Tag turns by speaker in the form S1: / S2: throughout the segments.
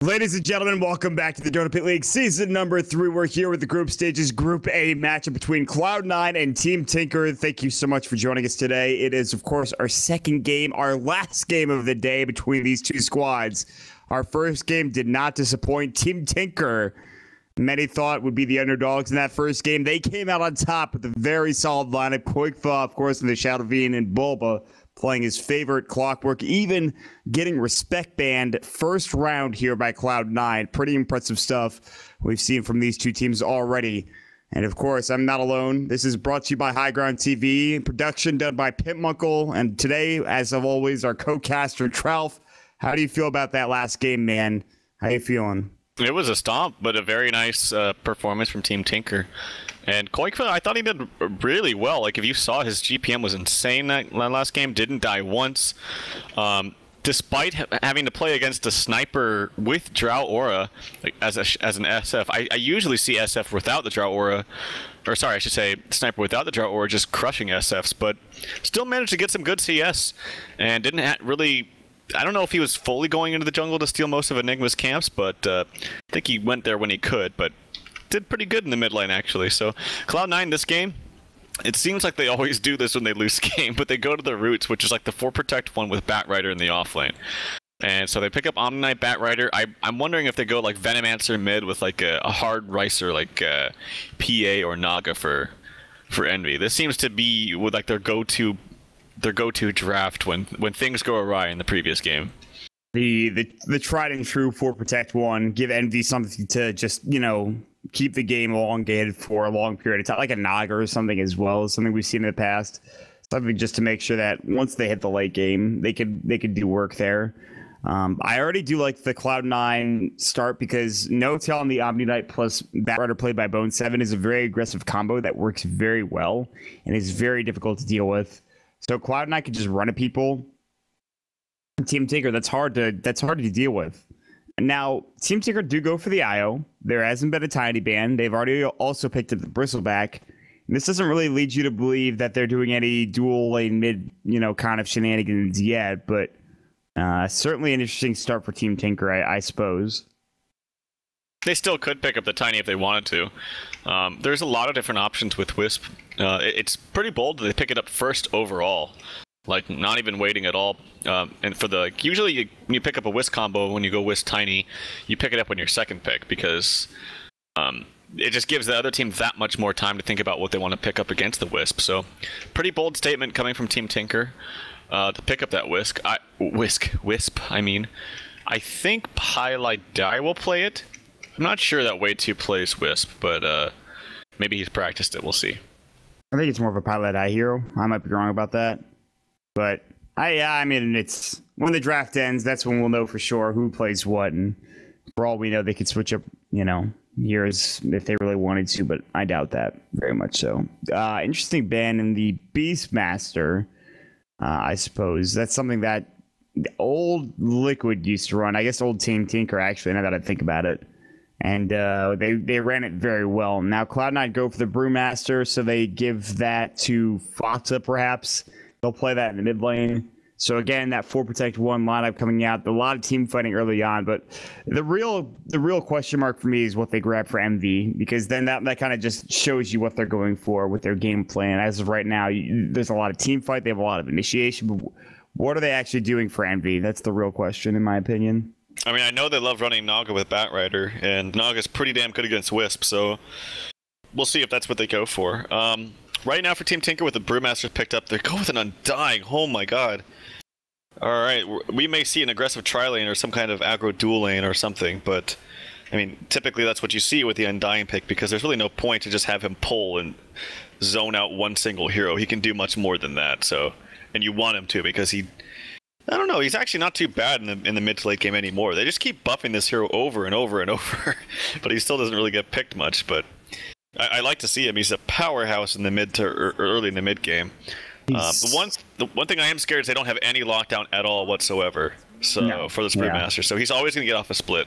S1: Ladies and gentlemen, welcome back to the Dota Pit League Season number 3. We're here with the group stages Group A matchup between Cloud9 and Team Tinker. Thank you so much for joining us today. It is, of course, our second game, our last game of the day between these two squads. Our first game did not disappoint. Team Tinker, many thought would be the underdogs in that first game. They came out on top with a very solid lineup. Quickfa, of course, in the Shadowveen and Bulba playing his favorite Clockwork, even getting respect banned first round here by Cloud9. Pretty impressive stuff we've seen from these two teams already. And of course, I'm not alone. This is brought to you by HighGroundTV, production done by Pimpmunkle. And today, as of always, our co-caster, Tralf. How do you feel about that last game, man? How you feeling?
S2: It was a stomp, but a very nice performance from Team Tinker. And Koikfa, I thought he did really well. Like, if you saw, his GPM was insane that last game. Didn't die once. Despite having to play against a sniper with Drow Aura, like, as an SF. I usually see SF without the Drow Aura. Or sorry, I should say sniper without the Drow Aura just crushing SFs. But still managed to get some good CS. And didn't really... I don't know if he was fully going into the jungle to steal most of Enigma's camps, but I think he went there when he could. But did pretty good in the mid lane, actually. So Cloud9 this game, it seems like they always do this when they lose game, but they go to the roots, which is like the 4 protect one with Batrider in the off lane. And so they pick up Omni-Knight, Batrider. I'm wondering if they go like Venomancer mid with like a hard Ricer like PA or Naga for Envy. This seems to be with like their go-to draft when things go awry in the previous game.
S1: The tried and true 4 protect one, give Envy something to just, you know, keep the game elongated for a long period of time, like a Naga or something as well, something we've seen in the past. Something just to make sure that once they hit the late game, they could do work there. I already do like the Cloud9 start because No Tail on the Omni-Knight plus Batrider played by Bone7 is a very aggressive combo that works very well and is very difficult to deal with. So Cloud9 can just run at people. Team Tinker, that's hard to deal with. Now, Team Tinker do go for the IO. There hasn't been a tiny ban. They've already also picked up the Bristleback. And this doesn't really lead you to believe that they're doing any dual lane mid, kind of shenanigans yet, but certainly an interesting start for Team Tinker, I suppose.
S2: They still could pick up the Tiny if they wanted to. There's a lot of different options with Wisp. It's pretty bold that they pick it up first overall. Like, not even waiting at all. And for the usually you pick up a Wisp combo when you go Wisp Tiny, you pick it up when your second pick because it just gives the other team that much more time to think about what they want to pick up against the Wisp. So, pretty bold statement coming from Team Tinker to pick up that Wisp. I mean, I think HighGroundTV will play it. I'm not sure that Way 2 plays Wisp, but maybe he's practiced it. We'll see.
S1: I think it's more of a Pilot Eye hero. I might be wrong about that. But, I mean, it's when the draft ends, that's when we'll know for sure who plays what. And for all we know, they could switch up, heroes if they really wanted to, but I doubt that very much so. Interesting ban in the Beastmaster, I suppose. That's something that the old Liquid used to run. I guess old Team Tinker, actually, now that I think about it. And they ran it very well. Now Cloud9 go for the Brewmaster, so they give that to Fata, perhaps. They'll play that in the mid lane. So again, that 4 protect 1 lineup coming out. A lot of team fighting early on, but the real question mark for me is what they grab for MV, because then that kind of just shows you what they're going for with their game plan. As of right now, there's a lot of team fight. They have a lot of initiation, but what are they actually doing for MV? That's the real question, in my opinion.
S2: I mean, I know they love running Naga with Batrider, and Naga's pretty damn good against Wisp, so we'll see if that's what they go for. Right now for Team Tinker, with the Brewmasters picked up, they go with an Undying. Oh my god. Alright, we may see an aggressive tri-lane or some kind of aggro dual lane or something, but I mean, typically that's what you see with the Undying pick, because there's really no point to just have him pull and zone out one single hero. He can do much more than that, so, and you want him to, because I don't know, he's actually not too bad in the mid to late game anymore. They just keep buffing this hero over and over and over, but he still doesn't really get picked much, but I like to see him. He's a powerhouse in the mid to early in the mid game. The one thing I am scared is they don't have any lockdown at all whatsoever. So for this Brewmaster, so he's always going to get off a split.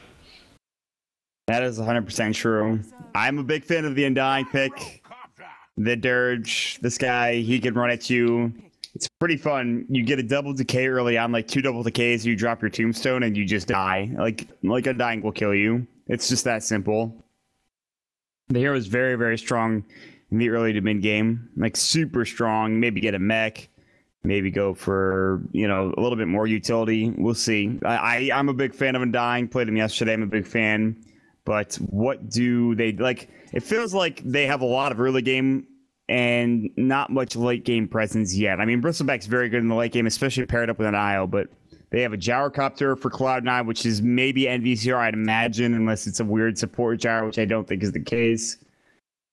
S1: That is 100% true. I'm a big fan of the Undying pick. The Dirge, this guy, he can run at you. It's pretty fun. You get a double decay early on, like 2 double decays, you drop your tombstone and you just die. Like Undying will kill you. It's just that simple. The hero is very, very strong in the early to mid game. Like super strong. Maybe get a mech. Maybe go for, you know, a little bit more utility. We'll see. I'm a big fan of Undying. Played him yesterday. I'm a big fan. But what do they like? It feels like they have a lot of early game and not much late game presence yet. I mean, Bristleback's very good in the late game, especially paired up with an IO, but they have a gyrocopter for Cloud9, which is maybe NVCR, I'd imagine, unless it's a weird support gyro, which I don't think is the case.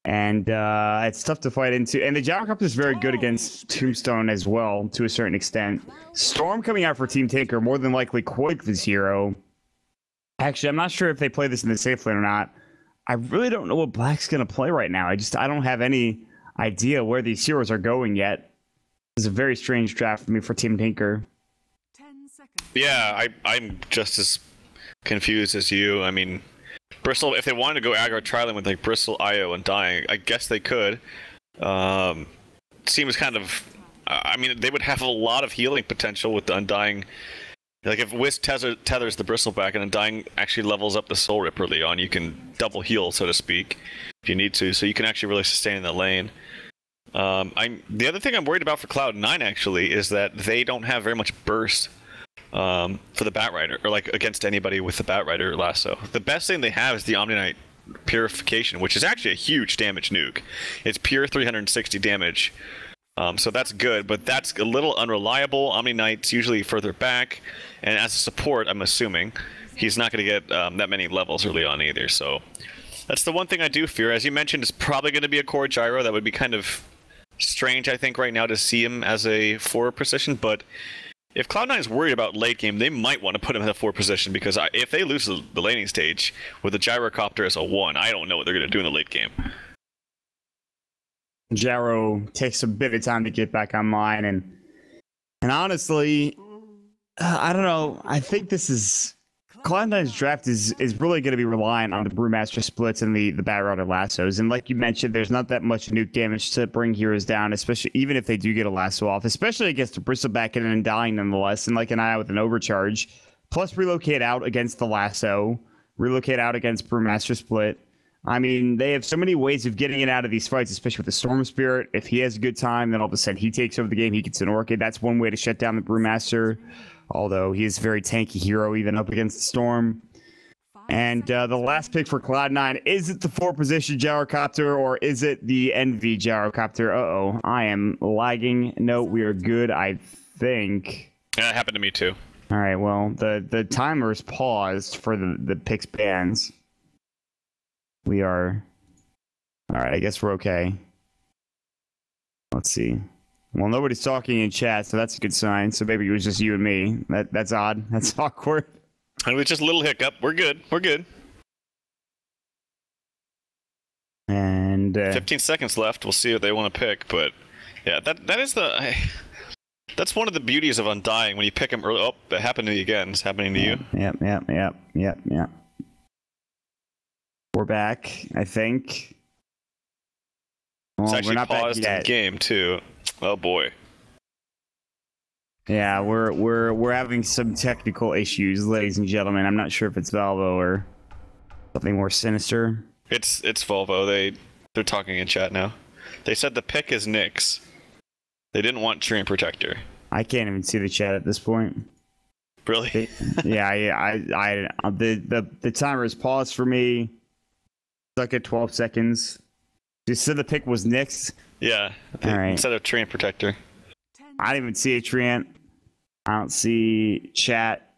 S1: And it's tough to fight into. And the gyrocopter is very good against Tombstone as well, to a certain extent. Storm coming out for Team Tinker, more than likely Quake this hero. Actually, I'm not sure if they play this in the safe lane or not. I really don't know what Black's going to play right now. I don't have any idea where these heroes are going yet. This is a very strange draft for me for Team Tinker.
S3: 10 seconds.
S2: Yeah, I'm just as confused as you. I mean, Bristol, if they wanted to go aggro trialing with like Bristol, IO, and Dying, I guess they could. Seems kind of... I mean, they would have a lot of healing potential with the Undying. Like, if Wisp tethers the Bristleback and Undying actually levels up the Soul Rip early on, you can double heal, so to speak, if you need to. So you can actually really sustain in the lane. The other thing I'm worried about for Cloud9, actually, is that they don't have very much burst for the Batrider, or like against anybody with the Batrider lasso. The best thing they have is the Omni Knight Purification, which is actually a huge damage nuke. It's pure 360 damage. So that's good, but that's a little unreliable. Omni Knight's usually further back, and as a support, I'm assuming, he's not going to get that many levels early on either. So that's the one thing I do fear. As you mentioned, it's probably going to be a core gyro. That would be kind of strange, I think, right now to see him as a 4 position, but if Cloud9 is worried about late game, they might want to put him in a 4 position, because if they lose the laning stage with a gyrocopter as a 1, I don't know what they're going to do in the late game.
S1: Gyro takes a bit of time to get back online, and honestly, I don't know. I think this is Cloud9's draft is really going to be reliant on the Brewmaster splits and the Batrider lassos. And like you mentioned, there's not that much nuke damage to bring heroes down, especially even if they do get a lasso off, especially against the Bristleback and Undying nonetheless, and like an eye with an overcharge. Plus relocate out against the lasso, relocate out against Brewmaster split. I mean, they have so many ways of getting it out of these fights, especially with the Storm Spirit. If he has a good time, then all of a sudden he takes over the game. He gets an Orchid. That's one way to shut down the Brewmaster, although he is a very tanky hero even up against the Storm. And the last pick for Cloud9, is it the 4 position gyrocopter or is it the NV gyrocopter? Uh-oh, I am lagging. No, we are good, I think.
S2: Yeah, it happened to me too.
S1: All right, well, the timer's paused for the picks bans. We are... All right, I guess we're okay. Let's see. Well, nobody's talking in chat, so that's a good sign. So maybe it was just you and me. That's odd. That's awkward.
S2: It was just a little hiccup. We're good. We're good.
S1: And
S2: 15 seconds left. We'll see what they want to pick, but yeah, that is the... That's one of the beauties of Undying when you pick him early. Oh, that happened to you again. It's happening to you.
S1: Yep. We're back, I think. Well,
S2: It's actually
S1: we're not
S2: paused
S1: back
S2: in
S1: yet.
S2: game too. Oh boy.
S1: Yeah, we're having some technical issues, ladies and gentlemen. I'm not sure if it's Valvo or something more sinister.
S2: It's Volvo. They're talking in chat now. They said the pick is Nyx. They didn't want Treant Protector.
S1: I can't even see the chat at this point.
S2: Really?
S1: The timer is paused for me. Stuck at 12 seconds. You said the pick was Nyx?
S2: Yeah.
S1: All right.
S2: Instead of Treant Protector.
S1: I don't even see a Treant. I don't see chat.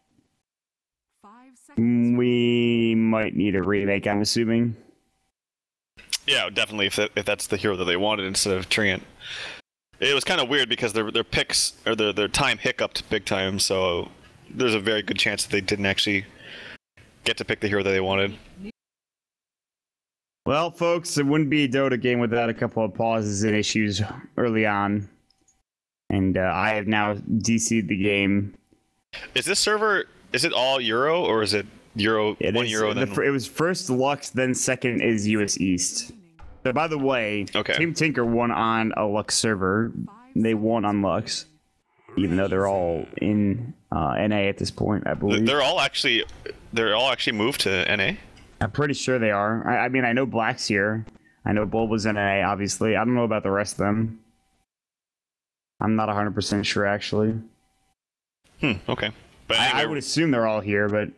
S3: 5 seconds.
S1: We might need a remake, I'm assuming.
S2: Yeah, definitely. If that's the hero that they wanted instead of Treant. It was kind of weird because their picks or their time hiccuped big time. So there's a very good chance that they didn't actually get to pick the hero that they wanted.
S1: Well, folks, it wouldn't be a Dota game without a couple of pauses and issues early on. And I have now DC'd the game.
S2: Is this server, is it all Euro or is it Euro,
S1: It
S2: 1
S1: is,
S2: Euro? Then...
S1: It was first Lux, then second is US East. So by the way,
S2: Okay.
S1: Team Tinker won on a Lux server. They won on Lux. even though they're all in NA at this point, I believe.
S2: They're all actually moved to NA.
S1: I'm pretty sure they are. I mean, I know Black's here. I know Bull was in NA, obviously. I don't know about the rest of them. I'm not 100% sure, actually.
S2: Okay. But
S1: I
S2: anyway,
S1: would assume they're all here, but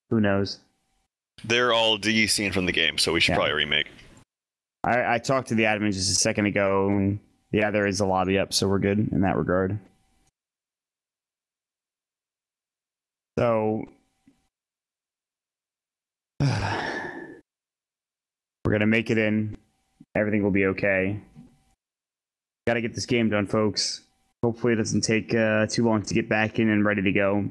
S1: who knows?
S2: they're all de-seen from the game, so we should probably remake.
S1: I talked to the admin just a second ago, and yeah, there is a lobby up, so we're good in that regard. So we're gonna make it in. Everything will be okay. Got to get this game done, folks. Hopefully it doesn't take too long to get back in and ready to go.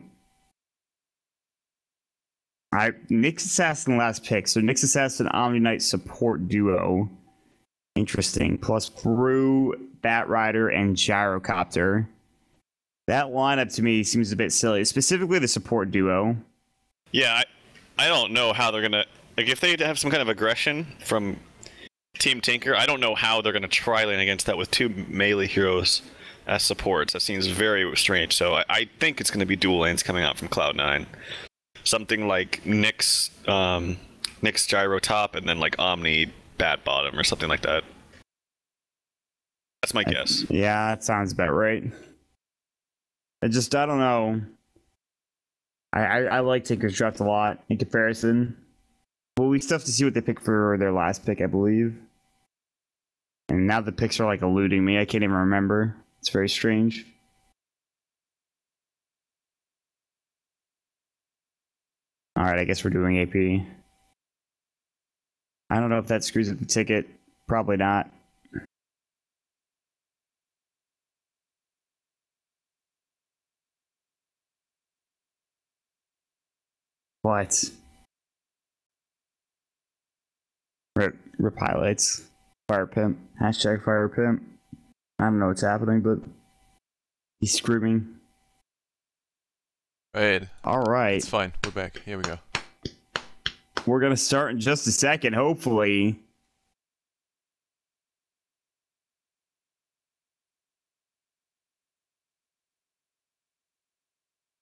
S1: Alright, Nyx Assassin last pick. So Nyx Assassin, Omni Knight support duo. Interesting. Plus Brew, Bat Rider, and Gyrocopter. That lineup to me seems a bit silly, specifically the support duo.
S2: Yeah, I don't know how they're gonna, like, if they have some kind of aggression from Team Tinker, I don't know how they're gonna try lane against that with two melee heroes as supports. That seems very strange. So I think it's gonna be dual lanes coming out from Cloud9. Something like Nyx Gyro top, and then like Omni Bat bottom, or something like that. That's my guess.
S1: Yeah, that sounds about right. I don't know. I like Tinker's draft a lot in comparison. Well, we still have to see what they pick for their last pick, I believe. And now the picks are like eluding me. I can't even remember. It's very strange. Alright, I guess we're doing AP. I don't know if that screws up the ticket. Probably not. What? Rip highlights. Fire pimp. Hashtag fire pimp. I don't know what's happening, but he's screaming.
S4: Right.
S1: Alright.
S4: It's fine. We're back. Here we go.
S1: We're gonna start in just a second, hopefully.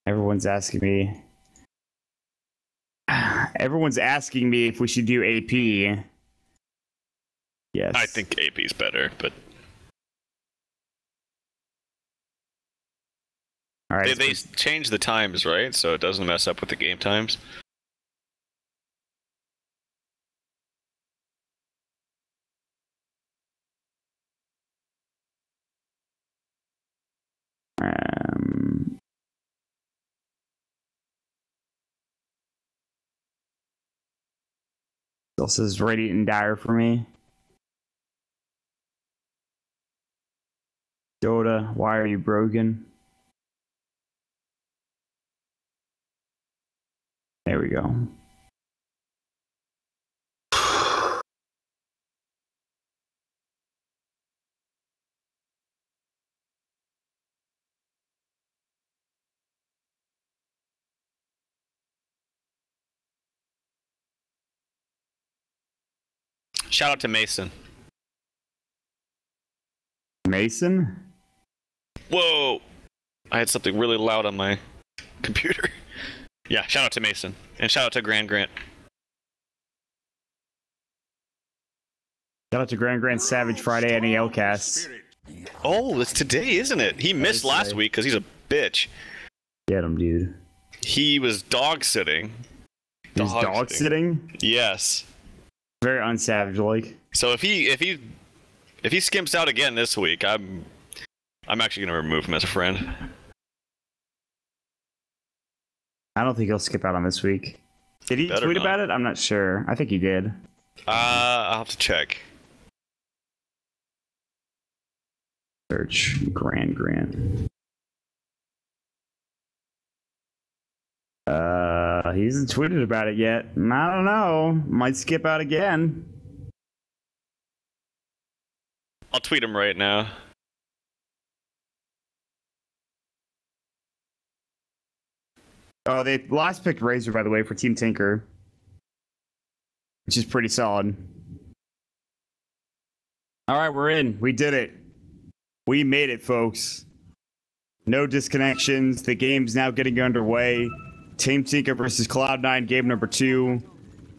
S1: Everyone's asking me if we should do AP. Yes.
S2: I think AP is better, but
S1: All right.
S2: they changed the times, right? So it doesn't mess up with the game times.
S1: Still says Radiant and Dire for me. Dota, why are you broken? There we go.
S2: Shout out to Mason.
S1: Mason?
S2: Whoa! I had something really loud on my computer. Yeah, shout out to Mason. And shout out to Grant.
S1: Shout out to Grand Savage Friday and the Lcast.
S2: Oh, it's today, isn't it? He missed last week because he's a bitch.
S1: Get him, dude.
S2: He was dog sitting.
S1: He's dog sitting?
S2: Yes.
S1: Very unsavage like.
S2: So if he skimps out again this week, I'm actually gonna remove him as a friend.
S1: I don't think he'll skip out on this week. Did he tweet about it? I'm not sure. I think he did.
S2: I'll have to check.
S1: Search Grant. He hasn't tweeted about it yet. I don't know. Might skip out again.
S2: I'll tweet him right now.
S1: Oh, they last picked Razor, by the way, for Team Tinker, which is pretty solid. All right, we're in. We did it. We made it, folks. No disconnections. The game's now getting underway. Team Tinker versus Cloud9, game number 2.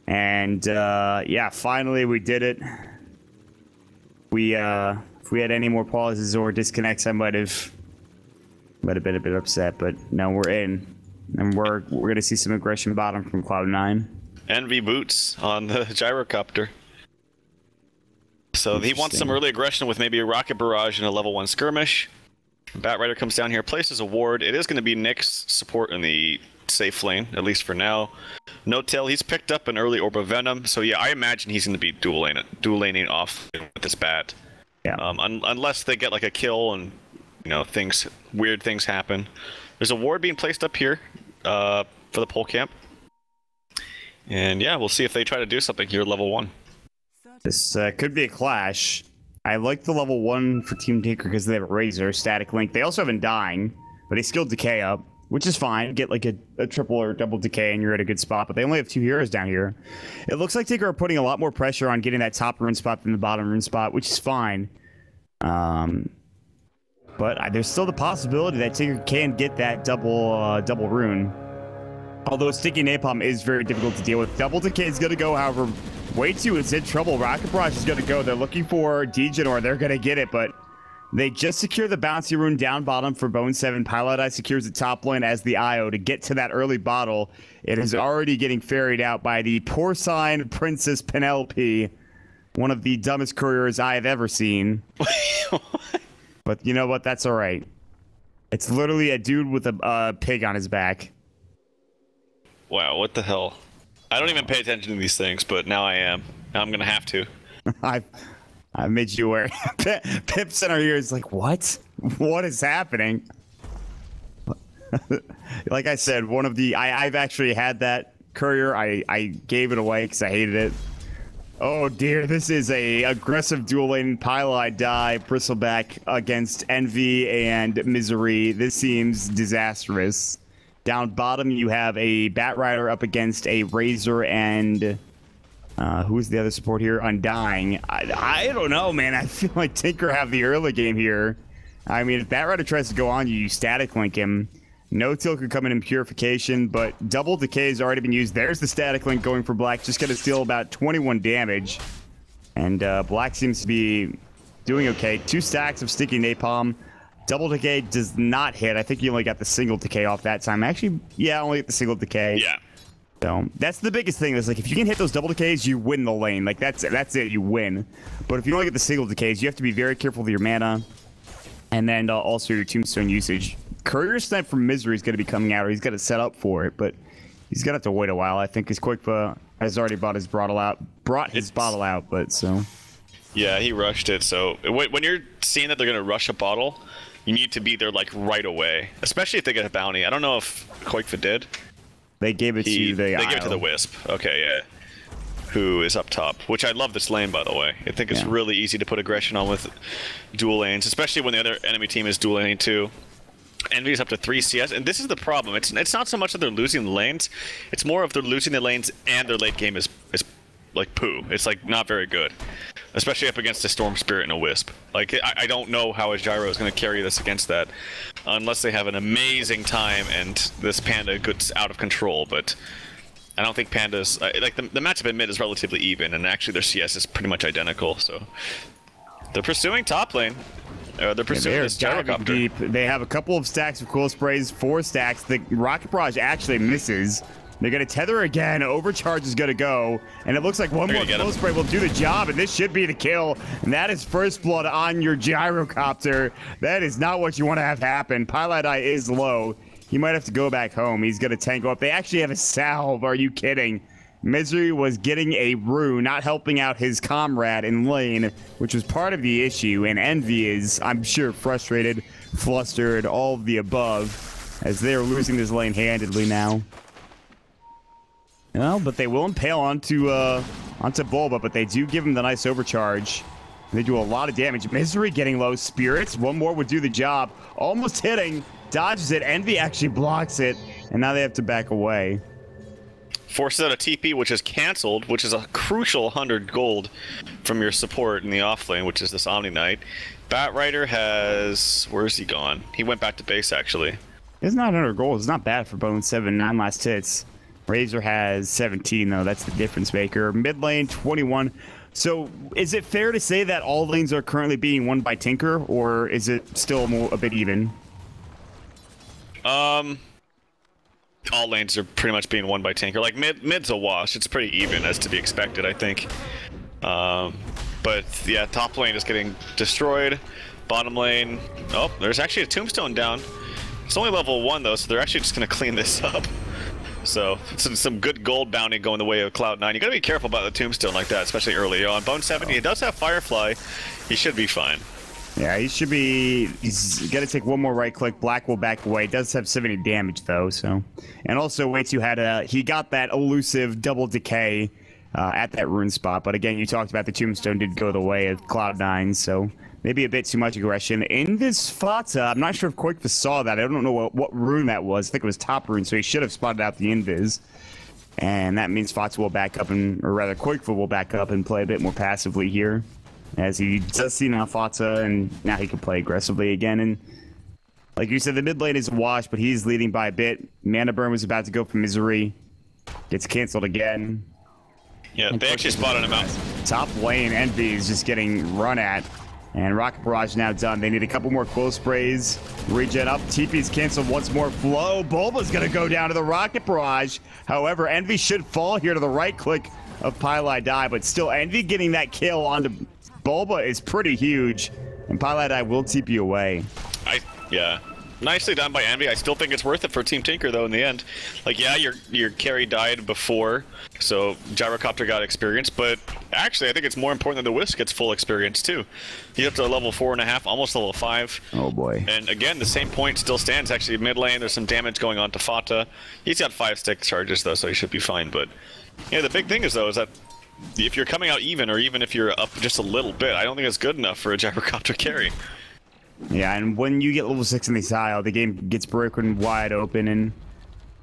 S1: And yeah, finally we did it. If we had any more pauses or disconnects, I might have been a bit upset, but no, we're in. And we're gonna see some aggression bottom from Cloud9.
S2: Envy boots on the gyrocopter. So he wants some early aggression with maybe a rocket barrage and a level 1 skirmish. Bat Rider comes down here, places a ward. It is going to be Nick's support in the safe lane, at least for now. No Tail, he's picked up an early Orb of Venom, so yeah, I imagine he's going to be dual laning off with this bat.
S1: Yeah.
S2: Unless they get like a kill and weird things happen. There's a ward being placed up here for the pole camp. And yeah, we'll see if they try to do something here at level 1.
S1: This could be a clash. I like the level 1 for Team Tinker because they have a Razor, static link. They also have Undying, but they skilled Decay up, which is fine. Get like a triple or double Decay and you're at a good spot, but they only have 2 heroes down here. It looks like Tinker are putting a lot more pressure on getting that top rune spot than the bottom rune spot, which is fine. But there's still the possibility that Tinker can get that double rune. Although Sticky Napalm is very difficult to deal with. Double Decay is going to go, however, way too is in trouble. Rocket Barrage is going to go. They're looking for Degenor. They're going to get it, but they just secure the bouncy rune down bottom for Bone 7. Pilot Eye secures the top lane as the IO to get to that early bottle. It is already getting ferried out by the porcine Princess Penelope, one of the dumbest couriers I have ever seen. But you know what? That's all right. It's literally a dude with a pig on his back.
S2: Wow, what the hell? I don't even pay attention to these things, but now I am. Now I'm gonna have to.
S1: I made you aware. Pips in our ears like, what? What is happening? Like I said, one of the I've actually had that courier. I gave it away because I hated it. Oh dear, this is a aggressive dual lane Pylai die Bristleback against Envy and Misery. This seems disastrous. Down bottom, you have a Bat Rider up against a Razor and who's the other support here? Undying. I don't know, man. I feel like Tinker have the early game here. I mean, if Bat Rider tries to go on you, you static link him. No Till could come in Purification, but double Decay has already been used. There's the static link going for Black. Just going to steal about 21 damage. And Black seems to be doing okay. 2 stacks of Sticky Napalm. Double Decay does not hit. I think you only got the single Decay off that time. Actually, yeah, only get the single Decay.
S2: Yeah.
S1: So that's the biggest thing. Is like if you can hit those double Decays, you win the lane. Like that's it. You win. But if you only get the single Decays, you have to be very careful with your mana, and then also your Tombstone usage. Courier Snipe from Misery is going to be coming out, or he's got to set up for it, but he's going to have to wait a while. I think his Quickpa has already brought his bottle out. But so.
S2: Yeah, he rushed it. So when you're seeing that they're going to rush a bottle, you need to be there like right away, especially if they get a bounty. I don't know if Koikfa did.
S1: They gave it to the
S2: They gave it to the Wisp. Okay, yeah. Who is up top? Which I love this lane, by the way. I think it's really easy to put aggression on with dual lanes, especially when the other enemy team is dual laning too. Envy's up to 3 CS, and this is the problem. It's not so much that they're losing the lanes, it's more of they're losing the lanes and their late game is like poo. It's like not very good, especially up against a Storm Spirit and a Wisp. Like I don't know how a Gyro is going to carry this against that, unless they have an amazing time and this Panda gets out of control. But I don't think Panda's like the matchup in mid is relatively even, and actually their CS is pretty much identical. So they're pursuing top lane. They're pursuing this gyrocopter.
S1: Deep. They have a couple of stacks of cool sprays, 4 stacks. The Rocket Barrage actually misses. They're going to tether again. Overcharge is going to go. And it looks like one more cool spray will do the job. And this should be the kill. And that is first blood on your gyrocopter. That is not what you want to have happen. Pilot Eye is low. He might have to go back home. He's going to tango up. They actually have a salve. Are you kidding? Misery was getting a rune, not helping out his comrade in lane, which was part of the issue. And Envy is, I'm sure, frustrated, flustered, all of the above, as they are losing this lane handedly now. Well, but they will impale onto Bulba, but they do give him the nice overcharge. They do a lot of damage. Misery getting low. Spirits, one more would do the job. Almost hitting, dodges it. Envy actually blocks it, and now they have to back away.
S2: Forces out a TP, which is cancelled, which is a crucial 100 gold from your support in the offlane, which is this Omni Knight. Batrider has... Where's he gone? He went back to base, actually.
S1: It's not 100 gold. It's not bad for Bone 7, 9 last hits. Razor has 17, though. That's the difference maker. Mid lane, 21. So is it fair to say that all lanes are currently being won by Tinker, or is it still a bit even?
S2: All lanes are pretty much being won by Tinker. Like, mid's a wash. It's pretty even, as to be expected, I think. But, yeah, top lane is getting destroyed. Bottom lane... Oh, there's actually a tombstone down. It's only level 1, though, so they're actually just going to clean this up. So, some good gold bounty going the way of Cloud9. You got to be careful about the tombstone like that, especially early on. Bone 70, he does have Firefly. He should be fine.
S1: Yeah, he should be. He's got to take one more right click. Black will back away. Does have 70 damage though. So, and also Waitu had he got that elusive double decay at that rune spot. But again, you talked about the tombstone did go the way of Cloud9, so maybe a bit too much aggression. In this Fata, I'm not sure if Koikva saw that. I don't know what rune that was. I think it was top rune, so he should have spotted out the invis. And that means Fata will back up, or rather Koikva will back up and play a bit more passively here. As he does see now Fata, and now he can play aggressively again. And like you said, the mid lane is a wash, but he's leading by a bit. Mana Burn was about to go for Misery. Gets canceled again.
S2: Yeah, they actually spotted him out.
S1: Top lane, Envy is just getting run at. And Rocket Barrage now done. They need a couple more Quill Sprays. Regen up. TP's canceled once more. Flow. Bulba's going to go down to the Rocket Barrage. However, Envy should fall here to the right click of Pylai Die, but still Envy getting that kill onto Bulba is pretty huge, and Pylai Die will TP away.
S2: Yeah. Nicely done by Envy. I still think it's worth it for Team Tinker, though, in the end. Like, yeah, your carry died before, so Gyrocopter got experience, but actually, I think it's more important that the Wisp gets full experience, too. He's up to level 4.5, almost level 5.
S1: Oh, boy.
S2: And again, the same point still stands. Actually, mid lane, there's some damage going on to Fata. He's got 5 stick charges, though, so he should be fine, but... Yeah, the big thing is, though, is that if you're coming out even, or even if you're up just a little bit, I don't think it's good enough for a Gyrocopter carry.
S1: Yeah, and when you get level 6 in the tile, the game gets broken wide open, and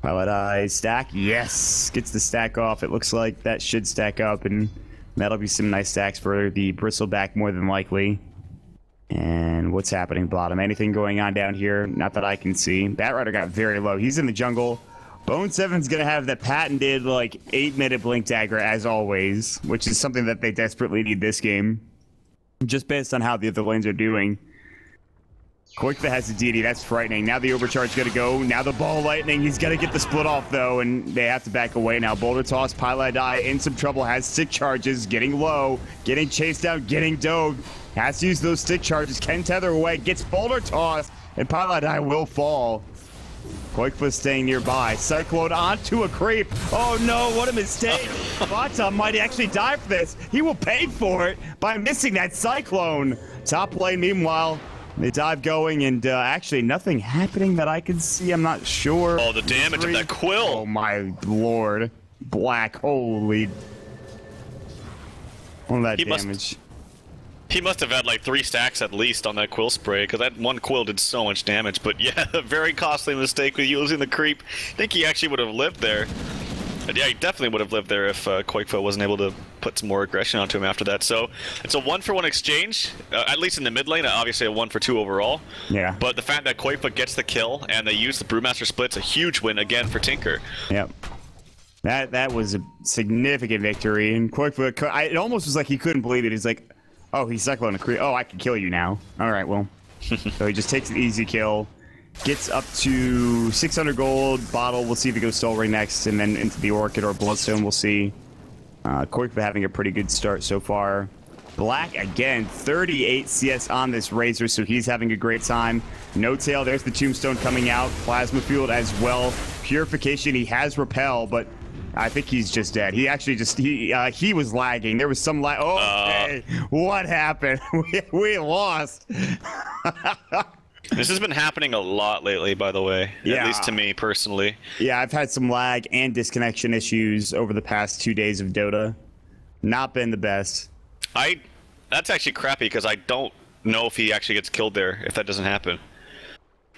S1: Pylai Die stack. Yes! Gets the stack off. It looks like that should stack up, and that'll be some nice stacks for the Bristleback more than likely. And what's happening bottom? Anything going on down here? Not that I can see. Batrider got very low. He's in the jungle. Bone 7's gonna have the patented, like, 8-minute Blink Dagger, as always, which is something that they desperately need this game. Just based on how the other lanes are doing. Koikva has the DD, that's frightening. Now the overcharge gonna go. Now the Ball Lightning, he's gonna get the split off, though, and they have to back away now. Boulder Toss, Pylai Die in some trouble, has stick charges, getting low, getting chased down, getting dove. Has to use those stick charges, can tether away, gets Boulder Toss, and Pylai Die will fall. Koikva staying nearby. Cyclone onto a creep. Oh no, what a mistake. Fata might actually die for this. He will pay for it by missing that Cyclone. Top lane, meanwhile, the dive going, and actually nothing happening that I can see. I'm not sure.
S2: Oh, the damage of that Quill.
S1: Oh my lord. Black, holy. All that damage.
S2: He must have had like 3 stacks at least on that Quill spray, because that one Quill did so much damage. But yeah, a very costly mistake with using the creep. I think he actually would have lived there. But yeah, he definitely would have lived there if Koikva wasn't able to put some more aggression onto him after that. So it's a 1-for-1 exchange, at least in the mid lane. Obviously a 1-for-2 overall.
S1: Yeah.
S2: But the fact that Koikva gets the kill and they use the Brewmaster split's a huge win again for Tinker.
S1: Yep. That was a significant victory, and Koikva, it almost was like he couldn't believe it. He's like, oh, he's cycling a creep. Oh, I can kill you now. All right, well. So he just takes an easy kill. Gets up to 600 gold. Bottle, we'll see if he goes Soul Ring next, and then into the Orchid or Bloodstone, we'll see. Koikva having a pretty good start so far. Black, again, 38 CS on this Razor, so he's having a great time. No Tail, there's the Tombstone coming out. Plasma Field as well. Purification, he has Repel, but I think he's just dead. He actually just, he was lagging. There was some lag. Oh, hey, what happened? we lost.
S2: This has been happening a lot lately, by the way. Yeah. At least to me, personally.
S1: Yeah, I've had some lag and disconnection issues over the past 2 days of Dota. Not been the best.
S2: That's actually crappy, because I don't know if he actually gets killed there, if that doesn't happen.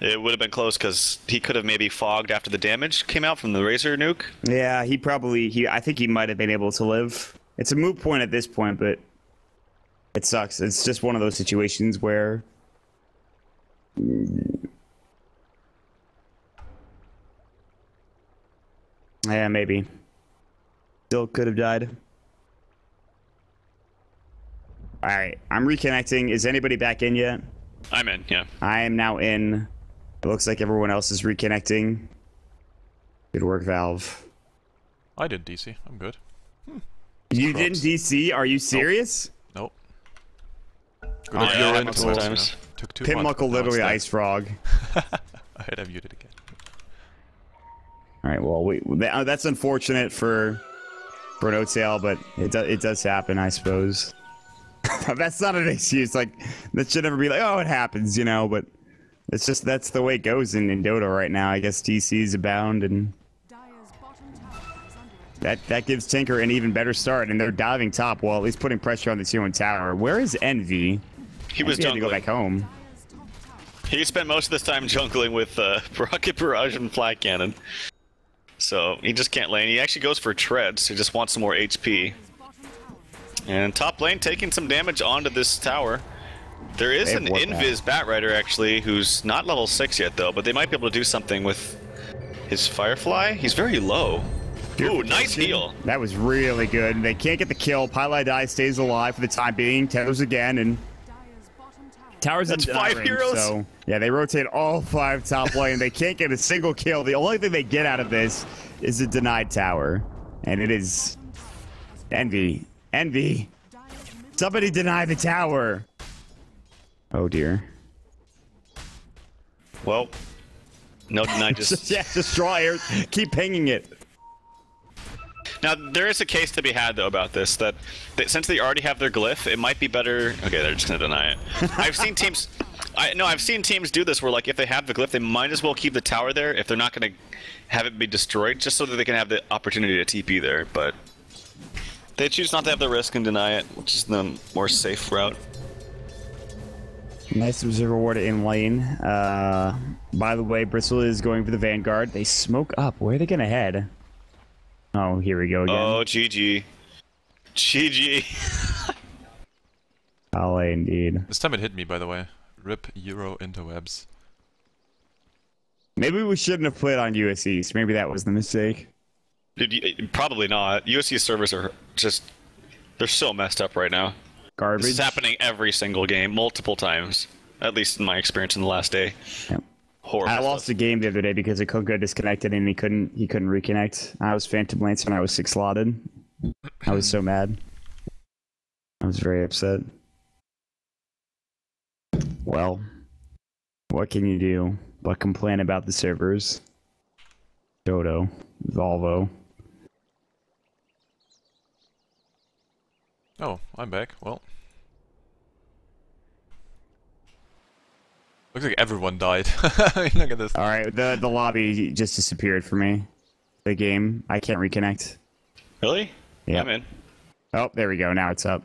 S2: It would have been close because he could have maybe fogged after the damage came out from the Razor nuke.
S1: Yeah, I think he might have been able to live. It's a moot point at this point, but it sucks. It's just one of those situations where yeah, maybe. Still could have died. Alright, I'm reconnecting. Is anybody back in yet?
S2: I'm in, yeah.
S1: I am now in. It looks like everyone else is reconnecting. Good work, Valve.
S4: I did DC. I'm good.
S1: You
S4: Props.
S1: didn't DC? Are you serious?
S4: Nope. Good
S2: Oh,
S4: if
S2: yeah,
S4: you're
S2: that
S4: into
S2: happens
S4: it, you know.
S2: sometimes.
S4: Took 2 months.
S1: Pitmuckle
S4: but now
S1: literally
S4: it's
S1: Ice Frog.
S4: dead. I had to mute it again.
S1: Alright, well, that's unfortunate for No Tail, but it does happen, I suppose. That's not an excuse. Like, that should never be like, oh, it happens, you know, but it's just, that's the way it goes in Dota right now. I guess DCs abound, and
S3: Dire's bottom tower is under attack.
S1: that gives Tinker an even better start, and they're diving top, well, at least putting pressure on the tier 1 tower. Where is Envy?
S2: He was
S1: Envy had to go
S2: jungling.
S1: back home.
S3: Dire's top tower.
S2: He spent most of this time jungling with Rocket Barrage and Flag Cannon. So he just can't lane. He actually goes for treads. He just wants some more HP.
S3: His bottom tower.
S2: And top lane taking some damage onto this tower. There is
S1: They
S2: an
S1: have what
S2: Invis Batrider actually, who's not level 6 yet though, but they might be able to do something with his Firefly. He's very low. Ooh, nice heal.
S1: That was really good. They can't get the kill. Pylai Die stays alive for the time being. Tethers again, and
S3: Dire's bottom tower.
S1: Towers
S2: That's
S1: in
S2: 5
S1: range,
S2: heroes?
S1: So yeah, they rotate all 5 top lane. They can't get a single kill. The only thing they get out of this is a denied tower, and it is Envy. Envy.
S3: Dire's middle
S1: Somebody deny the tower. Oh dear.
S2: Well, no deny just...
S1: Yeah, just draw air. Keep pinging it.
S2: Now, there is a case to be had, though, about this, that since they already have their glyph, it might be better... Okay, they're just gonna deny it. I've seen teams... I've seen teams do this where, like, if they have the glyph, they might as well keep the tower there if they're not gonna have it be destroyed, just so that they can have the opportunity to TP there, but... They choose not to have the risk and deny it, which is the more safe route.
S1: Nice observer ward in lane. By the way, Bristle is going for the Vanguard. They smoke up. Where are they gonna head? Oh, here we go again.
S2: Oh, GG. GG.
S1: LA indeed.
S4: This time it hit me, by the way. Rip Euro interwebs.
S1: Maybe we shouldn't have played on US East. Maybe that was the mistake.
S2: Probably not. USC servers are just... They're so messed up right now.
S1: Garbage.
S2: This is happening every single game, multiple times. At least in my experience in the last day.
S1: Yep.
S2: Horrible.
S1: I lost a game the other day because Cook got disconnected and he couldn't reconnect. I was Phantom Lancer and I was 6 slotted. I was so mad. I was very upset. Well, what can you do but complain about the servers? Dodo, Volvo.
S4: Oh, I'm back. Well. Looks like everyone died. I mean, look at this.
S1: All right, the lobby just disappeared for me. The game, I can't reconnect.
S2: Really?
S1: Yeah.
S2: I'm in.
S1: Oh, there we go. Now it's up.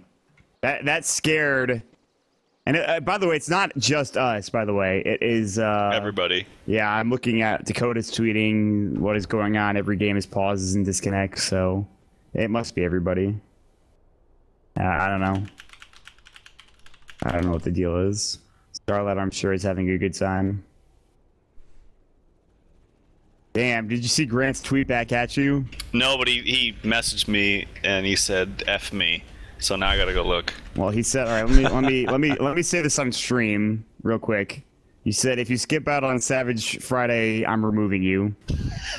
S1: That scared. And by the way, it's not just us. By the way, it is
S2: Everybody.
S1: Yeah, I'm looking at Dakota's tweeting what is going on. Every game is pauses and disconnects, so it must be everybody. I don't know. I don't know what the deal is. Starlight, I'm sure, is having a good time. Damn, did you see Grant's tweet back at you?
S2: No, but he messaged me and he said F me. So now I gotta go look.
S1: Well, he said, all right, let me say this on stream real quick. You said if you skip out on Savage Friday, I'm removing you.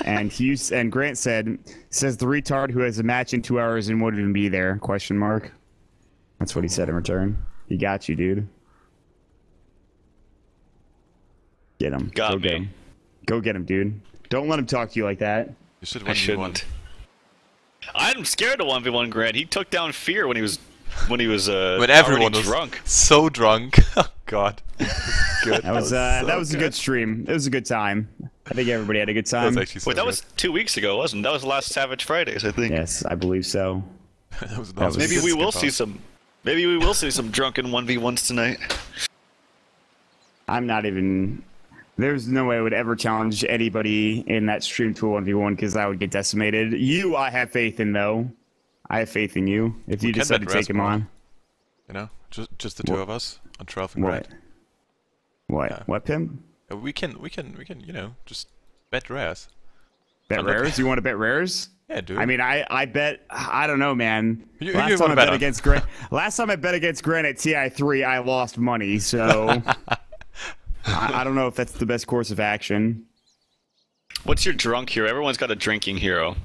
S1: And Grant says the retard who has a match in 2 hours and won't even be there? Question mark. That's what he said in return. He got you, dude. Get him.
S2: Got
S1: Go
S2: me.
S1: get him. Go get him, dude. Don't let him talk to you like that.
S4: You should
S2: I
S4: 1v1.
S2: shouldn't. I'm scared of 1v1 Grant. He took down Fear when he was
S4: When everyone
S2: already
S4: was
S2: drunk.
S4: so drunk. Oh god. Good.
S1: That was a good stream. It was a good time. I think everybody had a good
S4: That
S1: time.
S4: was actually so
S2: Wait, that
S4: good.
S2: was 2 weeks ago, wasn't it? That was last Savage Fridays, I think.
S1: Yes, I believe so.
S4: that was
S1: was-
S2: Maybe
S4: good
S2: we will
S4: skip
S2: see
S4: out.
S2: some. Maybe we will see some drunken 1v1s tonight.
S1: I'm not even. There's no way I would ever challenge anybody in that stream to a 1v1 because I would get decimated. You, I have faith in, though. I have faith in you. If you decide to take him on.
S4: You know, just the two of us on 12 and
S1: What?
S4: red.
S1: What?
S4: Yeah.
S1: What, Pim?
S4: We can, you know, just bet rares.
S1: Bet rares? You want to bet rares?
S4: Yeah, dude.
S1: I mean, I bet. I don't know, man.
S4: Who you
S1: Last time
S4: wanna
S1: I
S4: bet
S1: bet
S4: on?
S1: against Last time I bet against Granite TI3, I lost money. So I don't know if that's the best course of action.
S2: What's your drunk hero? Everyone's got a drinking hero.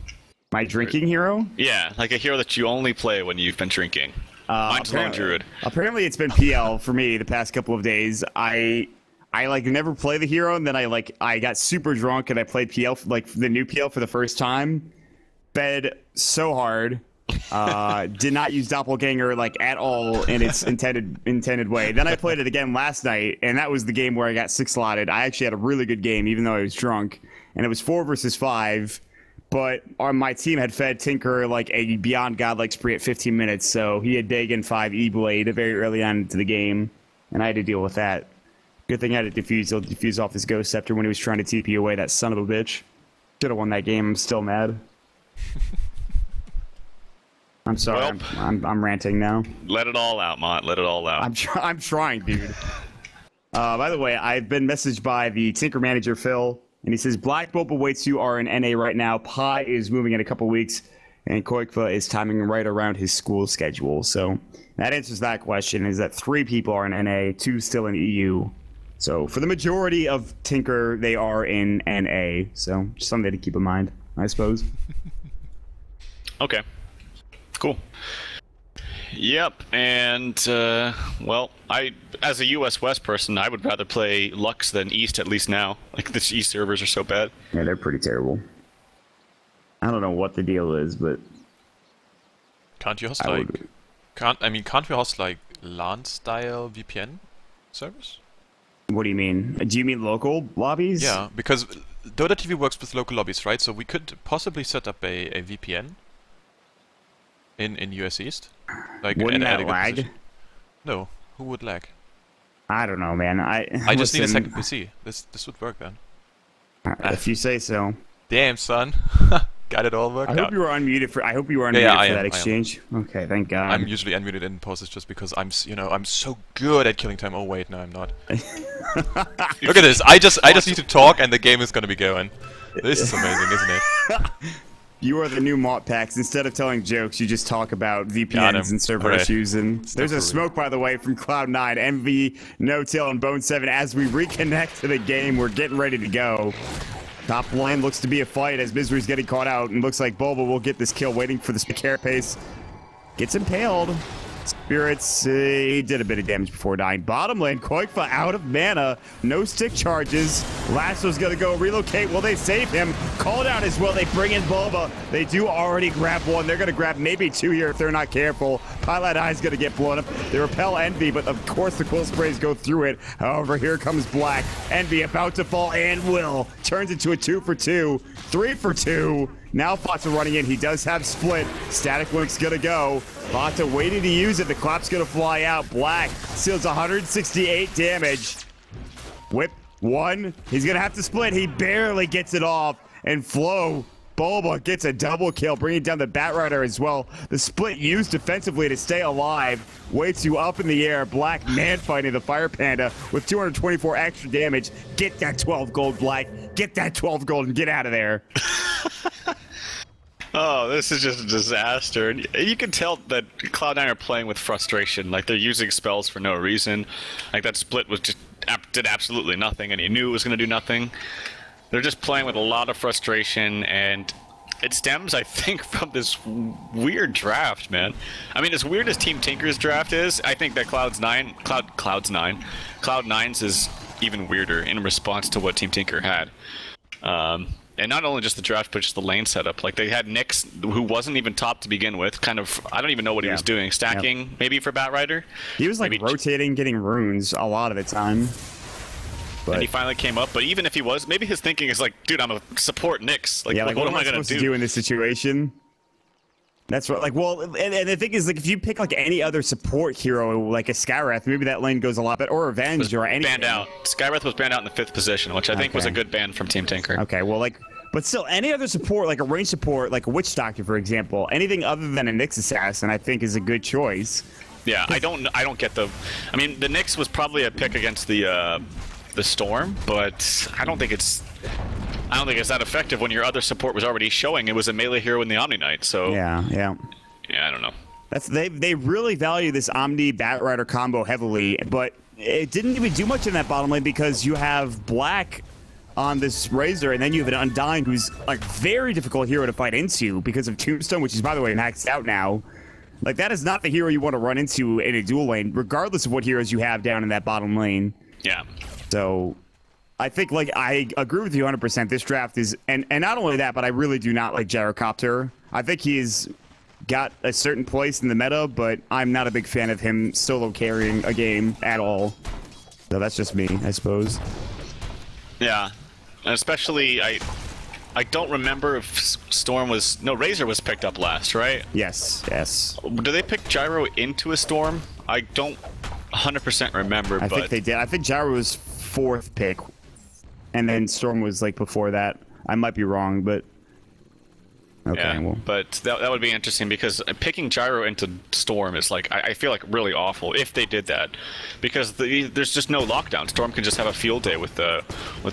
S1: My drinking hero?
S2: Yeah, like a hero that you only play when you've been drinking. Mine's Lone Druid.
S1: Apparently, it's been PL for me the past couple of days. I like never play the hero, and then I got super drunk and I played PL, like the new PL for the first time. Fed so hard. Did not use Doppelganger like at all in its intended way. Then I played it again last night, and that was the game where I got 6 slotted. I actually had a really good game, even though I was drunk, and it was 4 versus 5. But my team had fed Tinker like a beyond godlike spree at 15 minutes, so he had Dagon 5 E-Blade very early on into the game, and I had to deal with that. Good thing I had to defuse. He'll defuse off his Ghost Scepter when he was trying to TP away that son of a bitch. Should have won that game. I'm still mad. I'm sorry.
S2: Well,
S1: I'm ranting now.
S2: Let it all out, Mont. Let it all out.
S1: I'm trying, dude. By the way, I've been messaged by the Tinker manager, Phil, and he says Black Boba waits you are in NA right now. Pi is moving in a couple weeks, and Koikva is timing right around his school schedule. So that answers that question, is that 3 people are in NA, 2 still in EU. So for the majority of Tinker, they are in NA. So just something to keep in mind, I suppose.
S2: Okay. Cool. Yep, and, well, as a US West person, I would rather play Lux than East, at least now. Like, the East servers are so bad.
S1: Yeah, they're pretty terrible. I don't know what the deal is, but...
S4: Can't you host like... Can't we host like LAN-style VPN servers?
S1: What do you mean? Do you mean local lobbies?
S4: Yeah, because Dota TV works with local lobbies, right? So we could possibly set up a VPN in US East. Like,
S1: wouldn't
S4: at
S1: that
S4: a good
S1: lag?
S4: position. No, who would lag?
S1: I don't know, man. I
S4: just need a
S1: listen,
S4: second PC. This would work then.
S1: If you say so.
S4: Damn, son. Got it all worked
S1: I
S4: out.
S1: hope you were unmuted for. I hope you were unmuted
S4: Yeah,
S1: for
S4: I am,
S1: that exchange. Okay, thank God.
S4: I'm usually unmuted in pauses just because I'm so good at killing time. Oh wait, no, I'm not. Look at this. I just need to talk and the game is gonna be going. This is amazing, isn't it?
S1: You are the new Mott Packs. Instead of telling jokes, you just talk about
S4: Got
S1: VPNs
S4: him.
S1: and server
S4: Alright.
S1: issues. And there's a
S4: for
S1: smoke, by the way, from Cloud9, MV, No Tail, and Bone 7. As we reconnect to the game, we're getting ready to go. Top lane looks to be a fight as Misery's getting caught out, and looks like Boba will get this kill, waiting for the carapace. Gets impaled. Spirits, he did a bit of damage before dying. Bottom lane, Koikfa out of mana. No stick charges. Lasso's gonna go relocate. Will they save him? Called out as well. They bring in Boba. They do already grab one. They're gonna grab maybe 2 here if they're not careful. Pilot Eye's gonna get blown up. They repel Envy, but of course the quill sprays go through it. However, here comes Black. Envy about to fall and will. Turns into a 2 for 2. 3 for 2. Now Fata running in. He does have split. Static Link's gonna go. Fata waiting to use it. The clap's gonna fly out. Black seals 168 damage. Whip 1. He's gonna have to split. He barely gets it off. And Flo Boba gets a double kill, bringing down the Batrider as well. The split used defensively to stay alive. Waits you up in the air. Black man fighting the Fire Panda with 224 extra damage. Get that 12 gold, Black. Get that 12 gold and get out of there.
S2: Oh, this is just a disaster. And you can tell that Cloud9 are playing with frustration. Like, they're using spells for no reason. Like, that split was just did absolutely nothing, and he knew it was going to do nothing. They're just playing with a lot of frustration, and it stems, I think, from this weird draft, man. I mean, as weird as Team Tinker's draft is, I think that Cloud9's is even weirder in response to what Team Tinker had. And not only just the draft, but just the lane setup. Like, they had Nyx, who wasn't even top to begin with, kind of, I don't even know what he was doing. Stacking, maybe for Batrider?
S1: He was, like,
S2: maybe
S1: rotating, getting runes a lot of the time. But
S2: and he finally came up, but even if he was, maybe his thinking is like, dude, I'm a support Nyx. Like,
S1: yeah, like, what am I
S2: gonna
S1: supposed to do in this situation? That's what, like, well, and the thing is, like, if you pick, like, any other support hero, like a Skywrath, maybe that lane goes a lot better, or Revenge, or anything.
S2: Banned out. Skywrath was banned out in the 5th position, which I think was a good ban from Team Tinker.
S1: Okay, well, like, but still, any other support, like a range support, like a Witch Doctor, for example, anything other than a Nyx Assassin, I think is a good choice.
S2: Yeah, I don't get the... I mean, the Nyx was probably a pick against the Storm, but I don't think it's that effective when your other support was already showing it was a melee hero in the Omni Knight, so...
S1: Yeah,
S2: I don't know.
S1: They really value this Omni Bat Rider combo heavily, but it didn't even do much in that bottom lane because you have Black on this Razor, and then you have an Undying who's like very difficult hero to fight into because of Tombstone, which is, by the way, maxed out now. Like, that is not the hero you want to run into in a dual lane, regardless of what heroes you have down in that bottom lane.
S2: Yeah.
S1: So, I think, like, I agree with you 100%. This draft is, and not only that, but I really do not like Gyrocopter. I think he's got a certain place in the meta, but I'm not a big fan of him solo carrying a game at all. So that's just me, I suppose.
S2: Yeah. And especially, I don't remember if Storm was... No, Razor was picked up last, right?
S1: Yes.
S2: Do they pick Gyro into a Storm? I don't 100% remember,
S1: I
S2: but...
S1: think they did. I think Gyro was 4th pick, and then Storm was, like, before that. I might be wrong, but... Okay,
S2: yeah,
S1: well...
S2: but that would be interesting because picking Gyro into Storm is, like, I feel like really awful if they did that. Because there's just no lockdown. Storm can just have a field day with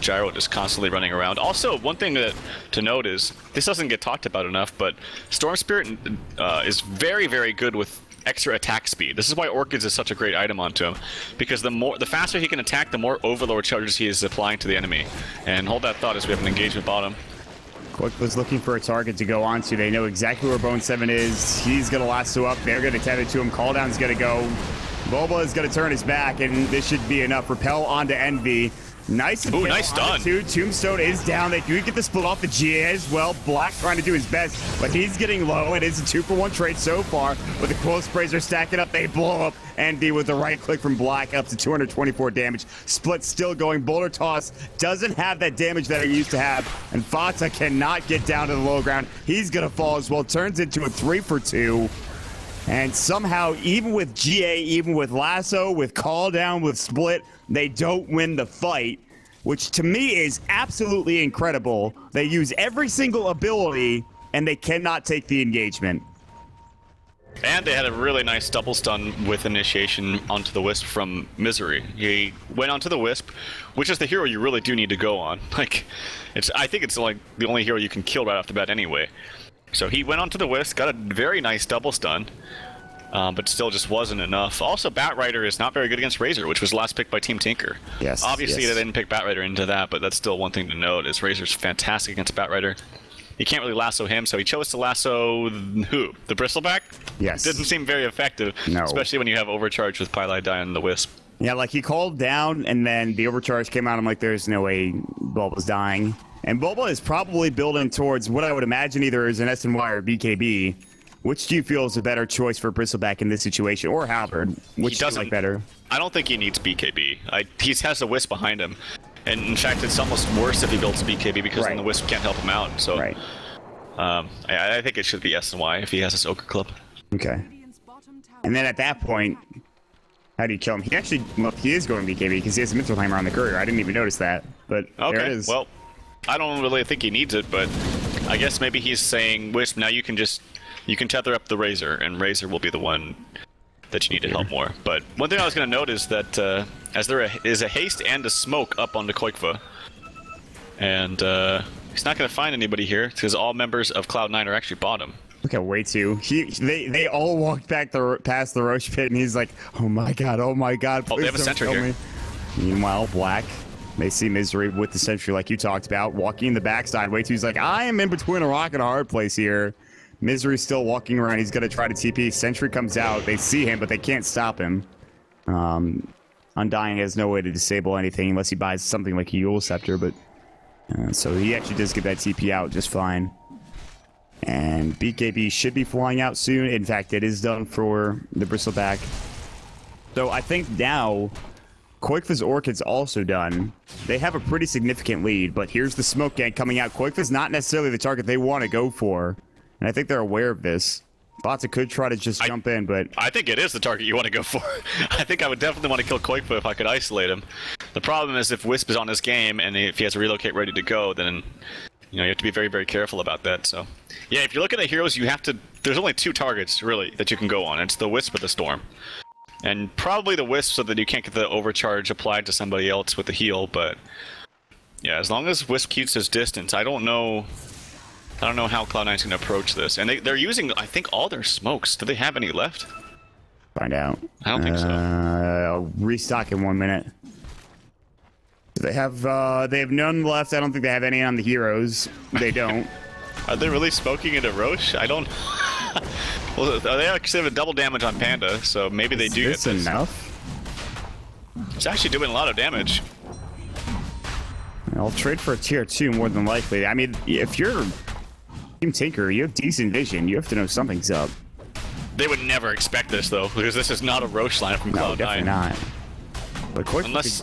S2: Gyro just constantly running around. Also, one thing to note is, this doesn't get talked about enough, but Storm Spirit is very, very good with extra attack speed. This is why Orchids is such a great item onto him, because the faster he can attack, the more Overlord charges he is applying to the enemy. And hold that thought as we have an engagement bottom.
S1: Quick was looking for a target to go onto. They know exactly where Bone 7 is. He's going to lasso up. They're going to tend it to him. Calldown's going to go. Boba is going to turn his back, and this should be enough. Repel onto Envy. Nice.
S2: Ooh, nice stun.
S1: Tombstone is down. They do get the split off the GA as well. Black trying to do his best, but he's getting low. It is a 2-for-1 trade so far, but the close sprays are stacking up. They blow up Envy with the right click from Black up to 224 damage. Split still going. Boulder Toss doesn't have that damage that it used to have, and Fata cannot get down to the low ground. He's going to fall as well. Turns into a 3-for-2. And somehow, even with GA, even with Lasso, with Call Down, with Split, they don't win the fight, which to me is absolutely incredible. They use every single ability, and they cannot take the engagement.
S2: And they had a really nice double stun with initiation onto the Wisp from Misery. He went onto the Wisp, which is the hero you really do need to go on. Like, I think it's like the only hero you can kill right off the bat anyway. So he went onto the Wisp, got a very nice double stun, but still just wasn't enough. Also, Batrider is not very good against Razor, which was last picked by Team Tinker.
S1: Yes.
S2: Obviously, they didn't pick Batrider into that, but that's still one thing to note, is Razor's fantastic against Batrider. You can't really lasso him, so he chose to lasso who? The Bristleback?
S1: Yes.
S2: Didn't seem very effective,
S1: no. Especially
S2: when you have overcharge with Pylai Die and the Wisp.
S1: Yeah, like he called down, and then the overcharge came out. I'm like, there's no way Bulba's dying. And Bulba is probably building towards what I would imagine either is an SNY or BKB. Which do you feel is a better choice for Bristleback in this situation, or Halberd? Which do you like better? I
S2: don't think he needs BKB. He has the Wisp behind him. And in fact, it's almost worse if he builds BKB because then the Wisp can't help him out. So I think it should be SNY if he has this Ogre Club.
S1: Okay. And then at that point, how do you kill him? He actually, well, he is going BKB because he has a Mental Timer on the courier. I didn't even notice that, but there it is.
S2: Well, I don't really think he needs it, but I guess maybe he's saying, Wisp, now you can tether up the Razor, and Razor will be the one that you need to help more. But one thing I was going to note is that as there is a haste and a smoke up onto Koikva, and he's not going to find anybody here because all members of Cloud9 are actually bottom.
S1: Look at way too. They all walked back past the Roche pit, and he's like, oh my god,
S2: oh, they have a sentry here.
S1: Meanwhile, Black, they see Misery with the sentry like you talked about, walking in the backside. Way two's like, I am in between a rock and a hard place here. Misery's still walking around. He's going to try to TP. Sentry comes out. They see him, but they can't stop him. Undying has no way to disable anything unless he buys something like a Yule Scepter, but so he actually does get that TP out just fine. And BKB should be flying out soon. In fact, it is done for the Bristleback. So I think now Koikva's Orchid's also done. They have a pretty significant lead, but here's the smoke gang coming out. Koikva's not necessarily the target they want to go for, and I think they're aware of this. Botsa could try to just jump in, but
S2: I think it is the target you want to go for. I think I would definitely want to kill Koikfa if I could isolate him. The problem is if Wisp is on his game and if he has a relocate ready to go, then you have to be very, very careful about that. So, yeah, if you're looking at heroes, you have to. There's only 2 targets really that you can go on. It's the Wisp or the Storm, and probably the Wisp so that you can't get the overcharge applied to somebody else with the heal. But yeah, as long as Wisp keeps his distance, I don't know how Cloud9's going to approach this. And they're using, I think, all their smokes. Do they have any left?
S1: Find out.
S2: I don't think so.
S1: I'll restock in 1 minute. They have none left. I don't think they have any on the heroes. They don't.
S2: Are they really smoking into Roche? I don't. Well, they actually have a double damage on Panda, so maybe they do get this.
S1: Enough?
S2: It's actually doing a lot of damage.
S1: I'll trade for a tier 2 more than likely. I mean, if you're Team Tinker, you have decent vision. You have to know something's up.
S2: They would never expect this though, because this is not a Roche line from Cloud9.
S1: No, definitely not. But
S2: unless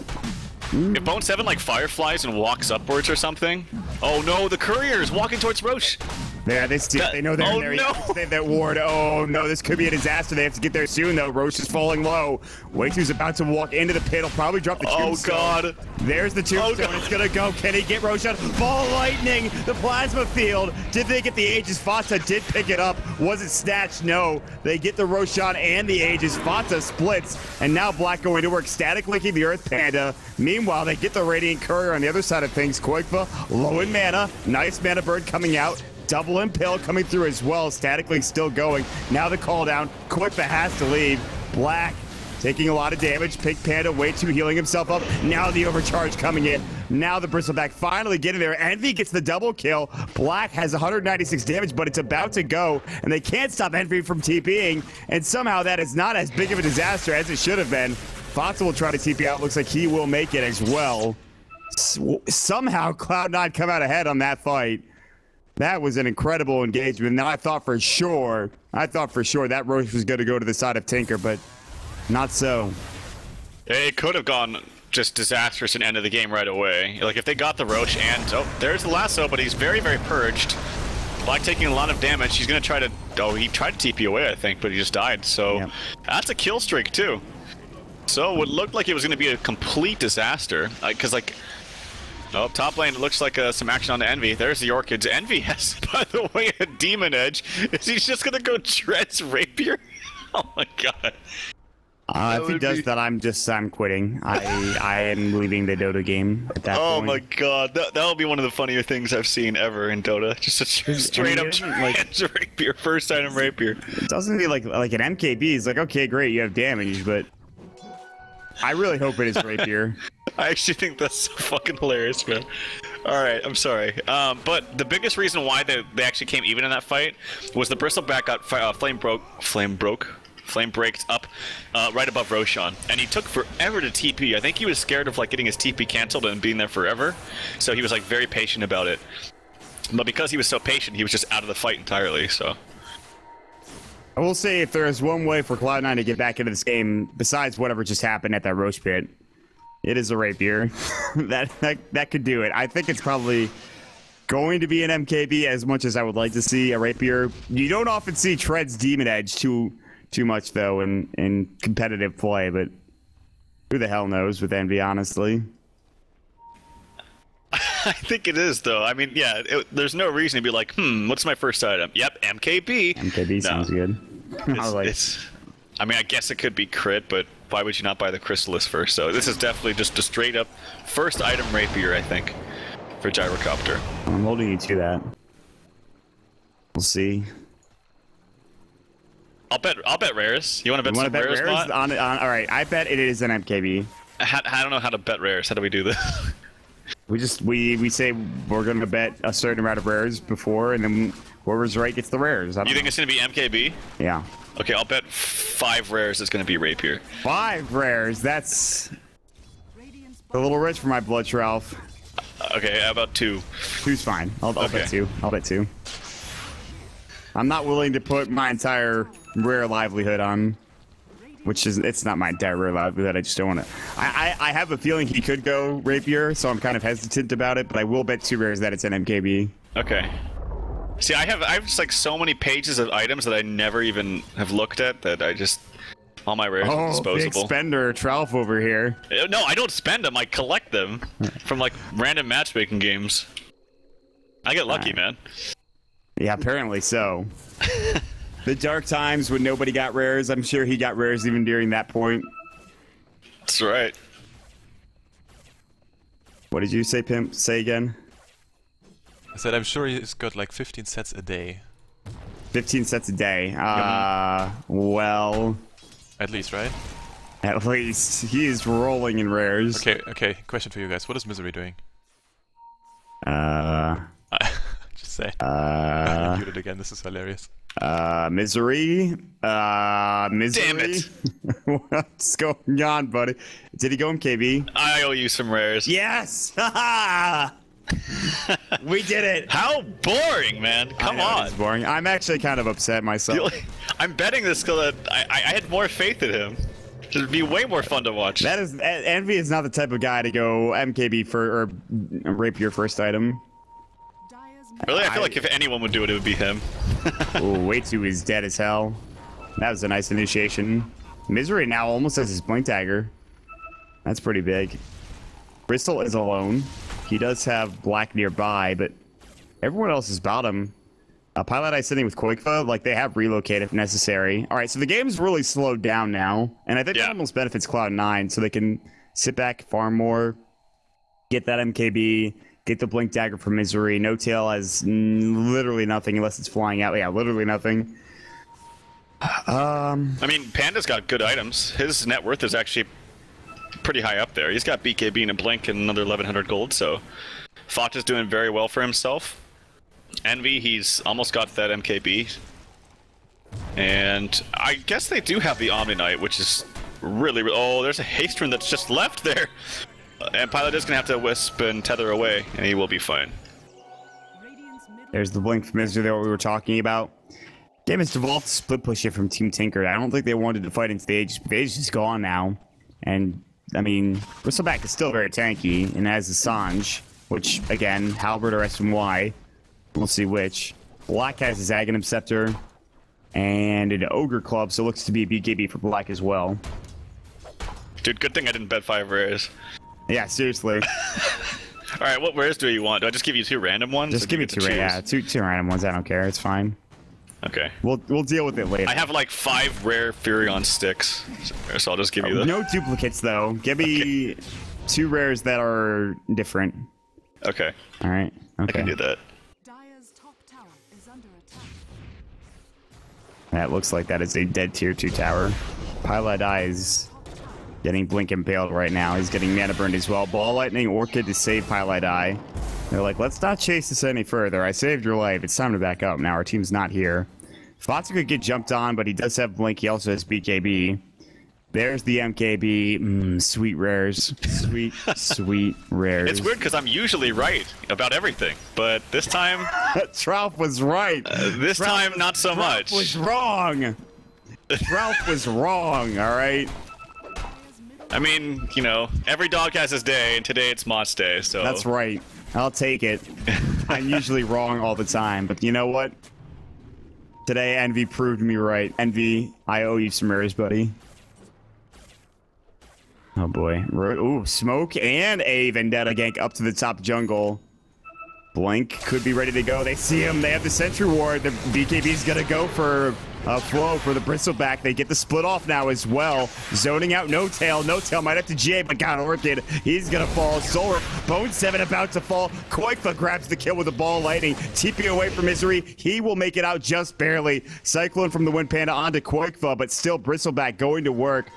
S2: if Bone 7 like fireflies and walks upwards or something. Oh no, the courier is walking towards Roche.
S1: Yeah, they know they're in there.
S2: No.
S1: They have that ward. Oh no, this could be a disaster. They have to get there soon though. Roche is falling low. Wei2's about to walk into the pit. He'll probably drop the tombstone.
S2: Oh god.
S1: There's the tombstone. It's gonna go. Can he get Roshan? Ball lightning. The plasma field. Did they get the Aegis? Fata did pick it up. Was it snatched? No. They get the Roshan and the Aegis. Fata splits. And now Black going to work. Static linking the Earth Panda. Meanwhile, they get the Radiant Courier on the other side of things. Koikfa low in mana. Nice mana bird coming out. Double Impale coming through as well. Static Link still going. Now the call down. Koikfa has to leave. Black taking a lot of damage. Pink Panda Wei2 healing himself up. Now the overcharge coming in. Now the Bristleback finally getting there. Envy gets the double kill. Black has 196 damage, but it's about to go. And they can't stop Envy from TPing. And somehow that is not as big of a disaster as it should have been. Fata will try to TP out. Looks like he will make it as well. Somehow Cloud9 come out ahead on that fight. That was an incredible engagement. Now I thought for sure that Roche was going to go to the side of Tinker, but not so.
S2: It could have gone just disastrous and ended the game right away. Like if they got the Roche and there's the lasso, but he's very, very purged. Black taking a lot of damage. He's going to try to he tried to TP away, I think, but he just died. So that's a kill streak too. So it looked like it was going to be a complete disaster because oh, top lane, it looks like some action on the Envy. There's the Orchids. Envy has, by the way, a Demon Edge. Is he just going to go Tread's Rapier? Oh my god.
S1: If he does that, I'm quitting. I am leaving the Dota game at that point.
S2: Oh my god, that'll be one of the funnier things I've seen ever in Dota. Just a straight up Tread's Rapier, first item Rapier.
S1: It doesn't be like an MKB. It's like, okay, great, you have damage, but I really hope it is Rapier.
S2: I actually think that's so fucking hilarious, man. Alright, I'm sorry. But the biggest reason why they actually came even in that fight was the Bristleback got flame braked up right above Roshan. And he took forever to TP. I think he was scared of getting his TP cancelled and being there forever. So he was very patient about it. But because he was so patient, he was just out of the fight entirely, so.
S1: I will say if there is one way for Cloud9 to get back into this game, besides whatever just happened at that Roche pit, it is a Rapier. that could do it. I think it's probably going to be an MKB as much as I would like to see a Rapier. You don't often see Tread's Demon Edge too much, though, in competitive play, but who the hell knows with Envy, honestly.
S2: I think it is, though. I mean, yeah, there's no reason to be like, what's my first item? Yep, MKB.
S1: MKB sounds good.
S2: I mean, I guess it could be crit, but why would you not buy the Chrysalis first? So this is definitely just a straight up first item Rapier, I think, for Gyrocopter.
S1: I'm holding you to that. We'll see.
S2: I'll bet rares. You want to bet some rares?
S1: All right, I bet it is an MKB.
S2: I don't know how to bet rares. How do we do this?
S1: We say we're going to bet a certain amount of rares before, and then whoever's right gets the rares.
S2: You think it's going to be MKB?
S1: Yeah.
S2: Okay, I'll bet 5 rares it's going to be Rapier.
S1: 5 rares? That's a little rich for my blood, Ralph.
S2: Okay, how about 2?
S1: 2's fine. I'll bet 2. I'll bet 2. I'm not willing to put my entire rare livelihood on, it's not my entire rare livelihood. I just don't want to. I have a feeling he could go Rapier, so I'm kind of hesitant about it, but I will bet 2 rares that it's an MKB.
S2: Okay. See, I have just like so many pages of items that I never even have looked at that I just all my rares are disposable.
S1: Big spender, Tralf over here.
S2: No, I don't spend them. I collect them from like random matchmaking games. I get lucky, man.
S1: Yeah, apparently so. The dark times when nobody got rares. I'm sure he got rares even during that point.
S2: That's right.
S1: What did you say, Pimp? Say again.
S4: I said I'm sure he's got like 15 sets a day.
S1: 15 sets a day. Well...
S4: At least, right?
S1: At least. He is rolling in rares.
S4: Okay. Question for you guys. What is Misery doing? Just say. I muted again. This is hilarious.
S1: Misery. Misery.
S2: Damn it.
S1: What's going on, buddy? Did he go MKB?
S2: I owe you some rares.
S1: Yes! We did it!
S2: How boring, man. Come on.
S1: It's boring. I'm actually kind of upset myself.
S2: I'm betting this because I had more faith in him. It'd be way more fun to watch.
S1: That is, Envy is not the type of guy to go MKB for or rapier first item.
S2: Really, I feel like if anyone would do it, it would be him.
S1: Oh, Way2 is dead as hell. That was a nice initiation. Misery now almost has his blink dagger. That's pretty big. Bristol is alone. He does have Black nearby, but everyone else is bottom. Pilot Eye sitting with Koikfa, like they have relocate if necessary. All right, so the game's really slowed down now, and I think that almost benefits Cloud9, so they can sit back, farm more, get that MKB, get the blink dagger from Misery. No Tail has literally nothing unless it's flying out. Yeah, literally nothing.
S2: I mean, Panda's got good items. His net worth is actually pretty high up there. He's got BKB and a blink and another 1100 gold, so Fat is doing very well for himself. Envy, he's almost got that MKB. And I guess they do have the Omni Knight, which is really... Oh, there's a haste rune that's just left there. And Pilot is going to have to wisp and tether away, and he will be fine.
S1: There's the blink from Misery that we were talking about. Game has devolved split push it from Team Tinker. I don't think they wanted to fight into the Age. The Age is gone now. And, I mean, Bristleback is still very tanky, and has the Sange, which, again, Halberd or SMY. We'll see which. Black has his Aghanim Scepter and an Ogre Club, so it looks to be a BKB for Black as well.
S2: Dude, good thing I didn't bet 5 rares.
S1: Yeah, seriously.
S2: Alright, what rares do you want? Do I just give you 2 random ones?
S1: Just give me 2 random ones. I don't care. It's fine.
S2: Okay.
S1: We'll deal with it later.
S2: I have like 5 rare Furion sticks, so I'll just give you the...
S1: No duplicates, though. Give me 2 rares that are different.
S2: Okay.
S1: Alright. Okay.
S2: I can do that.
S1: That looks like that is a dead tier 2 tower. Pilot Eye is getting blink impaled right now. He's getting mana burned as well. Ball Lightning Orchid to save Pilot Eye. They're like, let's not chase this any further. I saved your life. It's time to back up now. Our team's not here. Fatsu could get jumped on, but he does have blink. He also has BKB. There's the MKB. Sweet rares. Sweet, sweet rares.
S2: It's weird because I'm usually right about everything, but this time...
S1: Tralf was right.
S2: This time, not so much.
S1: Tralf was wrong. Tralf was wrong, all right?
S2: I mean, you know, every dog has his day, and today it's Mott's day, so...
S1: That's right. I'll take it. I'm usually wrong all the time, but you know what? Today, Envy proved me right. Envy, I owe you some rares, buddy. Oh boy. Ooh, Smoke and a Vendetta gank up to the top jungle. Blink could be ready to go. They see him. They have the Sentry Ward. The BKB's gonna go for a flow for the Bristleback. They get the split off now as well. Zoning out No Tail. No Tail might have to GA, but got Orchid. He's gonna fall. Solar Bone 7 about to fall. Koikfa grabs the kill with the Ball Lightning. TP away from Misery. He will make it out just barely. Cyclone from the Wind Panda onto Koikfa, but still Bristleback going to work.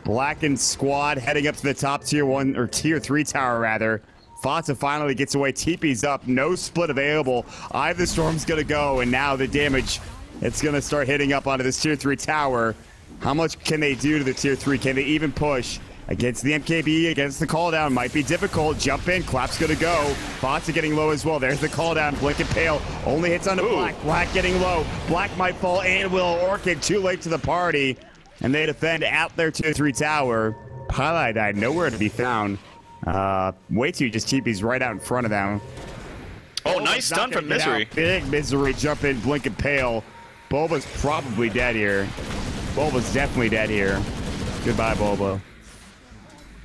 S1: Blackened squad heading up to the top tier 1 or tier 3 tower rather. Fata finally gets away. TP's up. No split available. Eye of the Storm's gonna go, and now the damage, it's gonna start hitting up onto this tier 3 tower. How much can they do to the tier 3? Can they even push? Against the MKB, against the call down, might be difficult. Jump in, Clap's gonna go. Fata getting low as well. There's the call down. Blink and Pale only hits onto Black. Black getting low. Black might fall and will. Orchid too late to the party. And they defend out their tier 3 tower. Pilot died nowhere to be found. Way2 just TP's right out in front of them.
S2: Oh, nice stun from Misery.
S1: Big Misery jump in, blink and pale. Bulba's probably dead here. Bulba's definitely dead here. Goodbye, Bulba.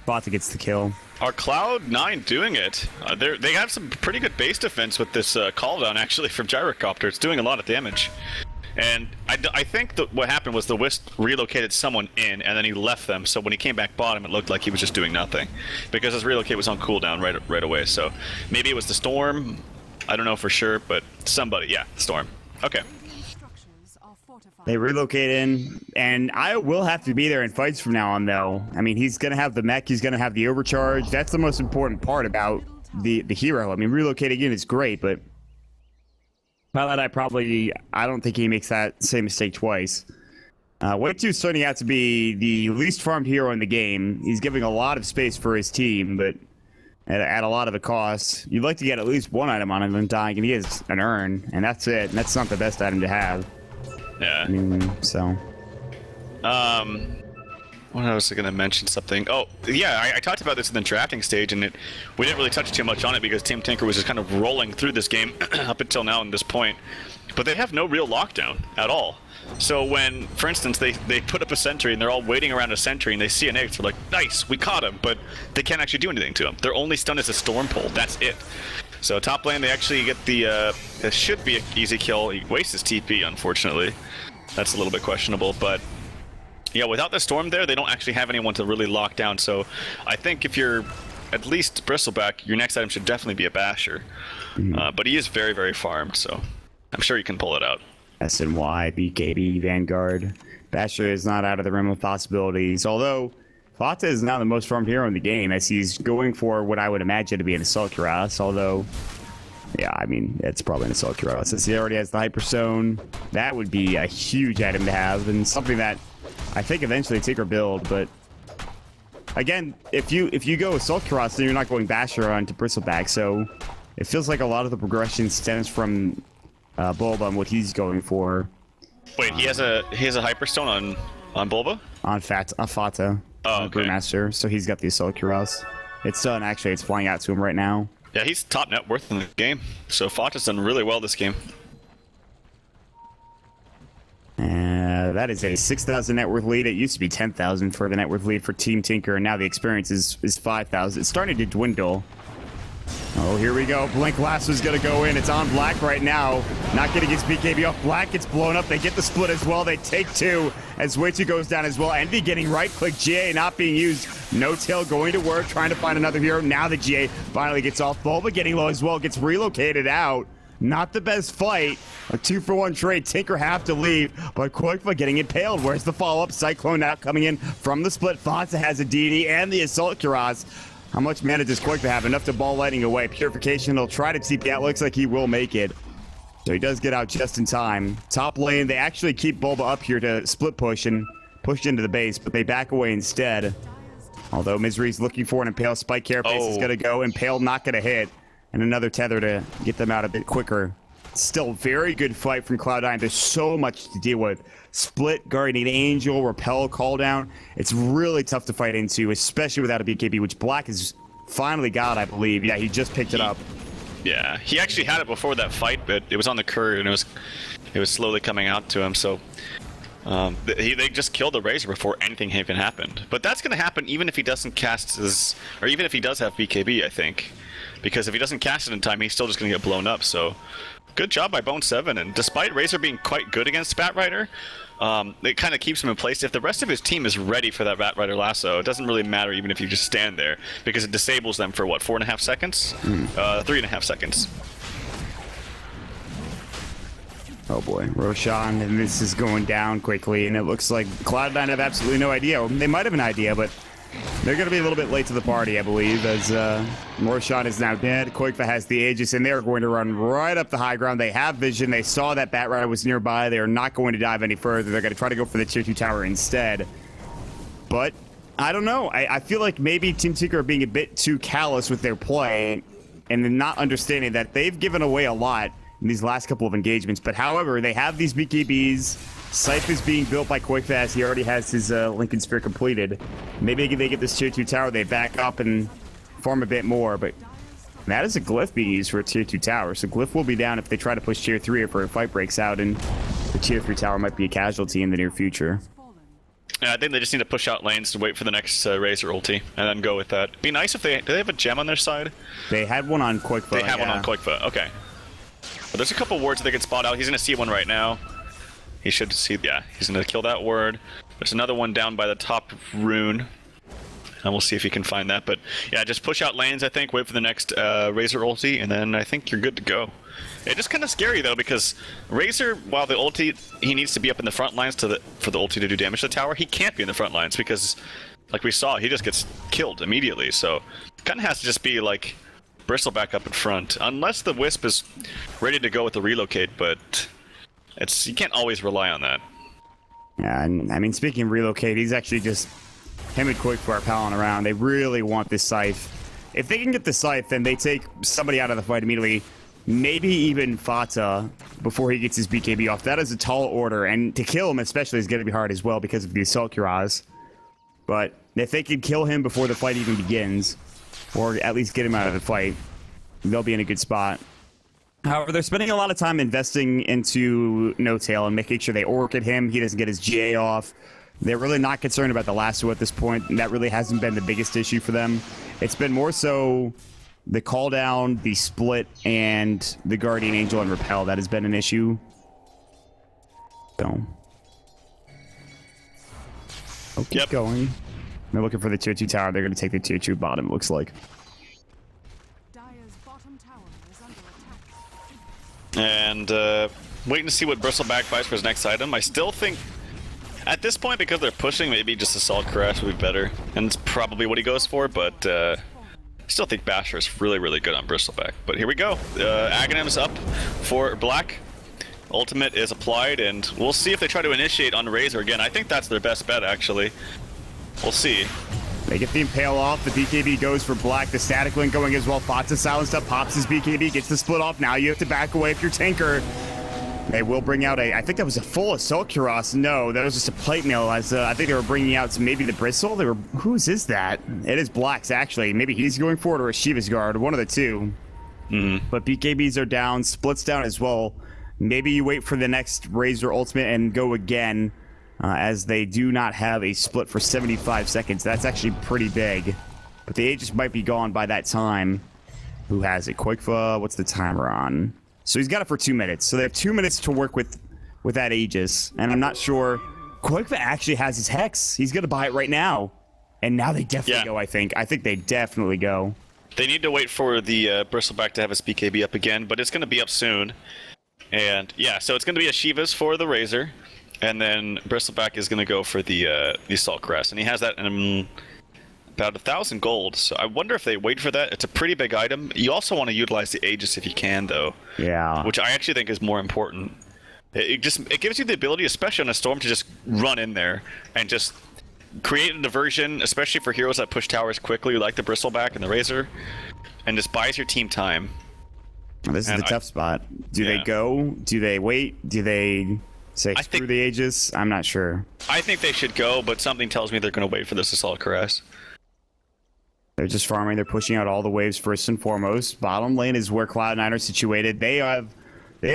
S1: Fata gets the kill.
S2: Are Cloud9 doing it? They have some pretty good base defense with this call down actually from Gyrocopter. It's doing a lot of damage. And I think that what happened was the Wisp relocated someone in, and then he left them. So when he came back bottom, it looked like he was just doing nothing, because his relocate was on cooldown right away. So maybe it was the Storm. I don't know for sure, but somebody, yeah, Storm. Okay.
S3: Structures are fortified.
S1: They relocate in, and I will have to be there in fights from now on, though. I mean, he's going to have the mech, he's going to have the overcharge. That's the most important part about the hero. I mean, relocating in is great, but I don't think he makes that same mistake twice. Wave 2 is starting out to be the least farmed hero in the game. He's giving a lot of space for his team, but at a lot of a cost. You'd like to get at least one item on him and dying, and he has an urn, and that's it. And that's not the best item to have.
S2: Yeah.
S1: I mean, so.
S2: What else was I going to mention something? Oh, yeah, I talked about this in the drafting stage, and we didn't really touch too much on it because Team Tinker was just kind of rolling through this game up until now in this point. But they have no real lockdown at all. So when, for instance, they put up a sentry and they're all waiting around a sentry and they see an egg, they're like, nice, we caught him, but they can't actually do anything to him. Their only stun is a storm pull, that's it. So top lane, they actually get the, it should be an easy kill. He wastes his TP, unfortunately. That's a little bit questionable, but yeah, without the storm there, they don't actually have anyone to really lock down. So I think if you're at least Bristleback, your next item should definitely be a Basher. But he is very, very farmed, so I'm sure you can pull it out.
S1: SNY, BKB, Vanguard. Basher is not out of the realm of possibilities, although Fata is now the most farmed hero in the game, as he's going for what I would imagine to be an Assault Cuirass, although, yeah, I mean, it's probably an Assault Cuirass. Since he already has the Hyperstone, that would be a huge item to have, and something that I think eventually Tinker build, but again, if you go Assault Cuirass, then you're not going Basher onto Bristleback, so it feels like a lot of the progression stems from Bulba and what he's going for.
S2: Wait, he has a Hyperstone on Bulba?
S1: On Fata,
S2: oh, okay.
S1: Brewmaster, so he's got the Assault Cuirass. It's done, actually, it's flying out to him right now.
S2: Yeah, he's top net worth in the game, so Fata's done really well this game.
S1: That is a 6,000 net worth lead. It used to be 10,000 for the net worth lead for Team Tinker, and now the experience is 5,000. It's starting to dwindle. Oh, here we go. Blink Lasso's going to go in. It's on Black right now. Not getting his BKB off. Black gets blown up. They get the split as well. They take two as Way2 goes down as well. Envy getting right-click. GA not being used. No tail going to work. Trying to find another hero. Now the GA finally gets off. Bulba getting low as well. Gets relocated out. Not the best fight. A 2-for-1 trade. Tinker have to leave, but Koikfa getting impaled. Where's the follow-up? Cyclone now coming in from the split. Fonza has a DD and the Assault Cuirass. How much mana does Koikfa have? Enough to ball lighting away. Purification, he'll try to TP out. Looks like he will make it. So he does get out just in time. Top lane, they actually keep Bulba up here to split push and push into the base, but they back away instead. Although Misery's looking for an Impale. Spike Carapace is going to go. Impale not going to hit. And another tether to get them out a bit quicker. Still very good fight from Cloud9. There's so much to deal with. Split, Guardian Angel, Repel, Call Down. It's really tough to fight into, especially without a BKB, which Black has finally got, I believe. Yeah, he just picked it up.
S2: Yeah, he actually had it before that fight, but it was on the curve, and it was slowly coming out to him, so they just killed the Razor before anything even happened. But that's going to happen even if he doesn't cast his, or even if he does have BKB, I think. Because if he doesn't cast it in time, he's still just going to get blown up, so good job by Bone7, and despite Razor being quite good against Batrider, it kind of keeps him in place. If the rest of his team is ready for that Batrider lasso, it doesn't really matter even if you just stand there, because it disables them for what, 4.5 seconds? 3.5 seconds.
S1: Oh boy, Roshan, and this is going down quickly, and it looks like Cloud9 have absolutely no idea. They might have an idea, but they're going to be a little bit late to the party, I believe, as Roshan is now dead. Koikfa has the Aegis, and they're going to run right up the high ground. They have vision. They saw that Batrider was nearby. They are not going to dive any further. They're going to try to go for the tier 2 tower instead. But I don't know. I feel like maybe Team Tinker are being a bit too callous with their play and then not understanding that they've given away a lot in these last couple of engagements. But however, they have these BKBs. Scythe is being built by Koikfa as he already has his Lincoln Sphere completed. Maybe they get this tier 2 tower, they back up and farm a bit more, but That is a glyph being used for a tier 2 tower, so glyph will be down if they try to push tier 3 or if a fight breaks out, and the tier 3 tower might be a casualty in the near future.
S2: Yeah, I think they just need to push out lanes to wait for the next Razor ulti, and then go with that. Be nice if do they have a gem on their side?
S1: They had one on Quickfoot.
S2: They have one on Quickfoot, okay. But there's a couple wards that they can spot out. He's gonna see one right now. He should see, yeah, he's gonna kill that ward. There's another one down by the top rune. And we'll see if he can find that. But yeah, just push out lanes, I think, wait for the next Razor ulti, and then I think you're good to go. It's just kind of scary, though, because Razor, while the ulti, he needs to be up in the front lines for the ulti to do damage to the tower, he can't be in the front lines because, like we saw, he just gets killed immediately. So kind of has to just be, like, Bristleback up in front. Unless the Wisp is ready to go with the relocate, but you can't always rely on that.
S1: Yeah, and I mean, speaking of relocate, he's actually just... Him and Quickfoot are palling around. They really want this scythe. If they can get the scythe, then they take somebody out of the fight immediately. Maybe even Fata before he gets his BKB off. That is a tall order, and to kill him especially is going to be hard as well because of the Assault Cuirass. But if they can kill him before the fight even begins, or at least get him out of the fight, they'll be in a good spot. However, they're spending a lot of time investing into No-Tail and making sure they orchid him. He doesn't get his GA off. They're really not concerned about the lasso at this point, and that really hasn't been the biggest issue for them. It's been more so the call down, the split, and the Guardian Angel and Repel that has been an issue. So. Oh, keep going. They're looking for the tier 2 tower. They're going to take the tier 2 bottom, it looks like.
S3: Dire's bottom tower is under attack.
S2: And waiting to see what Bristleback buys for his next item. I still think... At this point, because they're pushing, maybe just Assault Crash would be better. And it's probably what he goes for, but I still think Basher is really, really good on Bristleback. But here we go. Aghanim's up for Black. Ultimate is applied, and we'll see if they try to initiate on Razor again. I think that's their best bet, actually. We'll see.
S1: They get the Impale off. The BKB goes for Black. The Static Link going as well. Fatsa silenced up, pops his BKB, gets the split off. Now you have to back away if you're Tanker. They will bring out I think that was a full Assault Cuirass. No, that was just a plate mail. As I think they were bringing out maybe the Bristle. Whose is that? It is Black's, actually. Maybe he's going for it or a Shiva's Guard, one of the two. But BKBs are down, splits down as well. Maybe you wait for the next Razor Ultimate and go again, as they do not have a split for 75 seconds. That's actually pretty big. But the Aegis might be gone by that time. Who has it? Quickfoot, what's the timer on? So he's got it for 2 minutes. So they have 2 minutes to work with that Aegis. And I'm not sure... Quickfoot actually has his Hex. He's going to buy it right now. And now they definitely go, I think. I think they definitely go.
S2: They need to wait for the Bristleback to have his BKB up again, but it's going to be up soon. And yeah, so it's going to be a Shiva's for the Razor. And then Bristleback is going to go for the Assault Crest. And he has that in about 1,000 gold. So I wonder if they wait for that. It's a pretty big item. You also want to utilize the Aegis if you can, though. Yeah. Which I actually think is more important. It gives you the ability, especially on a Storm, to just run in there and just create a diversion, especially for heroes that push towers quickly, like the Bristleback and the Razor, and just buys your team time.
S1: This is the tough spot. Do they go? Do they wait? Do they say screw the Aegis? I'm not sure. I
S2: think they should go, but something tells me they're going to wait for this Assault Caress.
S1: They're just farming. They're pushing out all the waves first and foremost. Bottom lane is where Cloud9 are situated. They have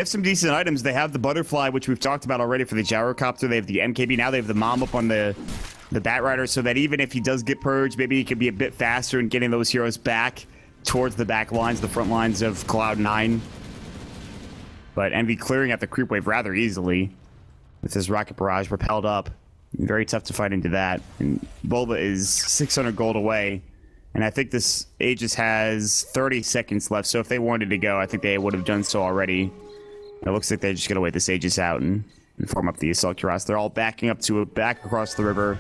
S1: some decent items. They have the Butterfly, which we've talked about already for the Gyrocopter. They have the MKB. Now they have the Mom up on the Bat Rider, so that even if he does get purged, maybe he can be a bit faster in getting those heroes back towards the back lines, the front lines of Cloud9. But Envy clearing out the creep wave rather easily with his Rocket Barrage propelled up. Very tough to fight into that. And Bulba is 600 gold away. And I think this Aegis has 30 seconds left, so if they wanted to go, I think they would have done so already. It looks like they're just going to wait this Aegis out and form up the Assault Cuirass. They're all backing up to it, back across the river.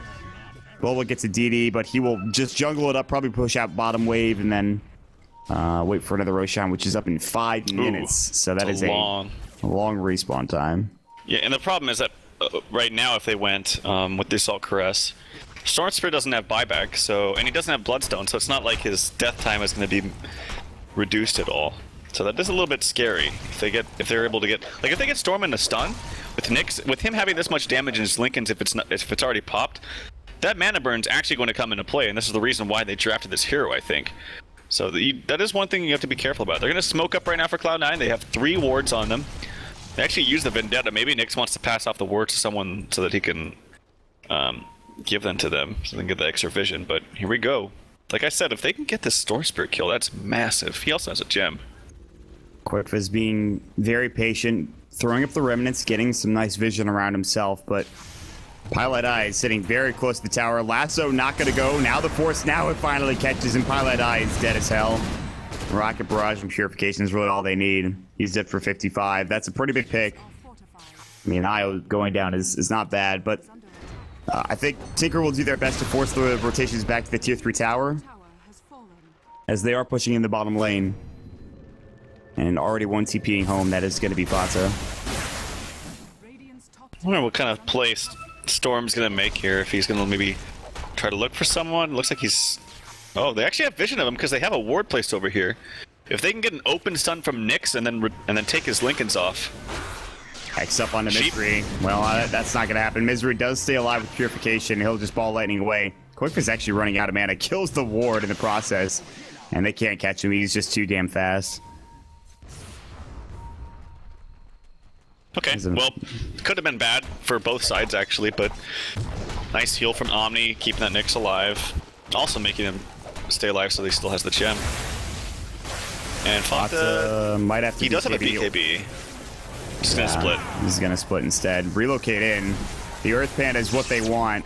S1: Bulba gets a DD, but he will just jungle it up, probably push out bottom wave, and then wait for another Roshan, which is up in 5 minutes. So that is a long respawn time.
S2: Yeah, and the problem is that right now, if they went with the Assault Caress, Storm Spirit doesn't have buyback, and he doesn't have Bloodstone, so it's not like his death time is going to be reduced at all. So that is a little bit scary if they're able to get, like, if they get Storm in a stun with Nyx, with him having this much damage in his Linken's, if it's already popped, that mana burn's actually going to come into play, and this is the reason why they drafted this hero, I think. So that is one thing you have to be careful about. They're going to smoke up right now for Cloud9. They have 3 wards on them. They actually use the Vendetta. Maybe Nyx wants to pass off the wards to someone so that he can give them to them so they can get the extra vision. But here we go. Like I said, if they can get this Storm Spirit kill, that's massive. He also has a gem.
S1: Quickfizz being very patient, throwing up the remnants, getting some nice vision around himself, but Pilot Eye is sitting very close to the tower. Lasso not going to go. Now the Force, now it finally catches him. Pilot Eye is dead as hell. Rocket Barrage and Purification is really all they need. He's dead for 55. That's a pretty big pick. I mean, Io going down is not bad, but I think Tinker will do their best to force the rotations back to the tier 3 tower, as they are pushing in the bottom lane. And already one TPing home, that is going to be Fata.
S2: I wonder what kind of play Storm's going to make here, if he's going to maybe try to look for someone. Looks like he's... Oh, they actually have vision of him because they have a ward placed over here. If they can get an open stun from Nyx and then take his Linken's off.
S1: Hex up onto Misery. Well, that's not going to happen. Misery does stay alive with Purification. He'll just ball lightning away. Quick is actually running out of mana. Kills the ward in the process. And they can't catch him. He's just too damn fast.
S2: Okay, well, could have been bad for both sides, actually, but nice heal from Omni, keeping that Nyx alive. Also making him stay alive so he still has the gem. And Fata
S1: might have to.
S2: He does have a BKB. Just gonna split.
S1: He's gonna split instead. Relocate in. The Earth Panda is what they want.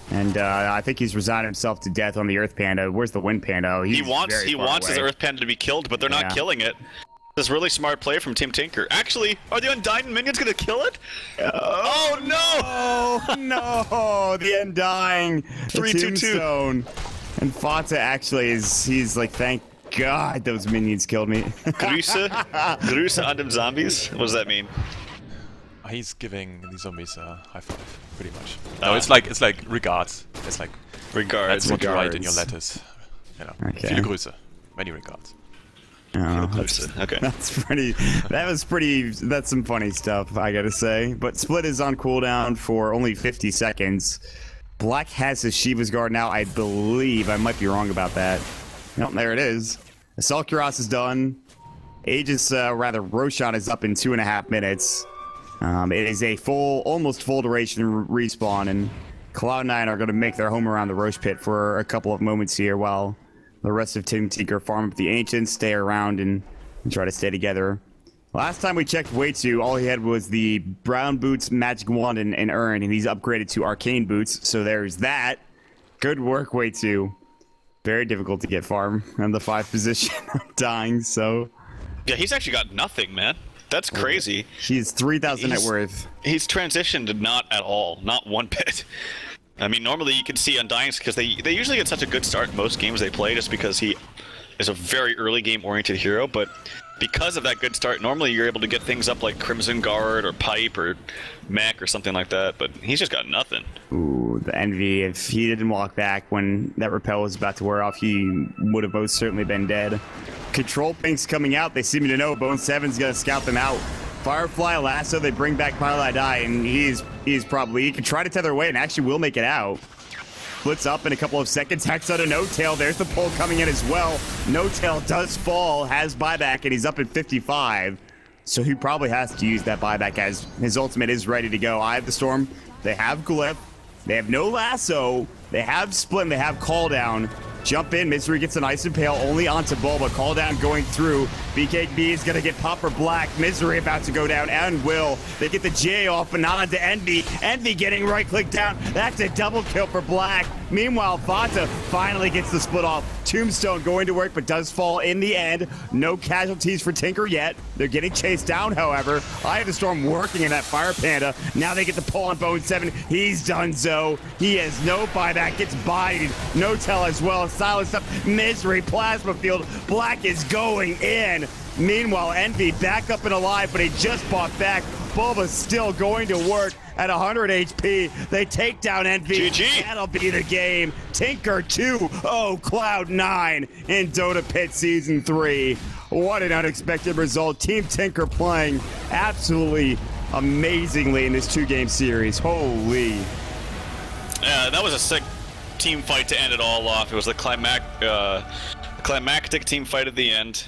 S1: And I think he's resigned himself to death on the Earth Panda. Where's the Wind Panda? Oh,
S2: he wants his Earth Panda to be killed, but they're not killing it. This is really smart play from Team Tinker. Actually, are the Undying minions gonna kill it? Oh no!
S1: Oh no! The Undying
S2: 3-2-2.
S1: And Fata actually he's like, thank God those minions killed me.
S2: Grüße an den Zombies? What does that mean?
S4: He's giving the zombies a high five, pretty much. No, it's like regards. It's like
S2: regards.
S4: That's what you write in your letters. You know,
S1: okay.
S4: Viele Grüße, many regards.
S1: Oh,
S2: okay.
S1: That's some funny stuff, I gotta say. But Split is on cooldown for only 50 seconds. Black has his Shiva's Guard now, I believe. I might be wrong about that. Nope, there it is. Assault Cuirass is done. Roshan is up in 2.5 minutes. It is a almost full duration respawn, and Cloud9 are going to make their home around the Roche Pit for a couple of moments here while the rest of Team Tinker farm up the Ancients, stay around, and try to stay together. Last time we checked Way2, all he had was the Brown Boots, Magic Wand, and Urn, and he's upgraded to Arcane Boots, so there's that. Good work, Way2. Very difficult to get farm on the 5 position. I'm dying, so...
S2: Yeah, he's actually got nothing, man. That's crazy.
S1: He's 3,000 net worth.
S2: He's transitioned to not at all. Not one bit. I mean, normally you can see Undyings because they usually get such a good start in most games they play just because he is a very early game oriented hero, but because of that good start, normally you're able to get things up like Crimson Guard or Pipe or Mech or something like that, but he's just got nothing.
S1: Ooh, the Envy. If he didn't walk back when that repel was about to wear off, he would have most certainly been dead. Control Pink's coming out. They seem to know Bone 7's going to scout them out. Firefly, Lasso, they bring back Pilot Eye, and he can try to tether away and actually will make it out. Splits up in a couple of seconds. Hex out of No-Tail. There's the pull coming in as well. No-Tail does fall, has buyback, and he's up at 55. So he probably has to use that buyback as his ultimate is ready to go. Eye of the Storm. They have Glyph. They have no Lasso. They have Split, and they have Call Down. Jump in. Misery gets an Ice Impale only onto Bulba. Call Down going through. BKB is going to get popped for Black. Misery about to go down and will. They get the J off, but not onto Envy. Envy getting right-click down. That's a double kill for Black. Meanwhile, Fata finally gets the split off. Tombstone going to work, but does fall in the end. No casualties for Tinker yet. They're getting chased down, however. Eye of the Storm working in that Fire Panda. Now they get the pull on Bone 7. He's done so. He has no buyback. Gets bodied. No tell as well. Silence up. Misery. Plasma Field. Black is going in. Meanwhile, Envy back up and alive, but he just bought back. Bulba's still going to work at 100 HP. They take down Envy.
S2: GG.
S1: That'll be the game. Tinker 2-0 Cloud9 in Dota Pit Season 3. What an unexpected result. Team Tinker playing absolutely amazingly in this 2-game series. Holy.
S2: Yeah, that was a sick team fight to end it all off. It was the Climactic team fight at the end.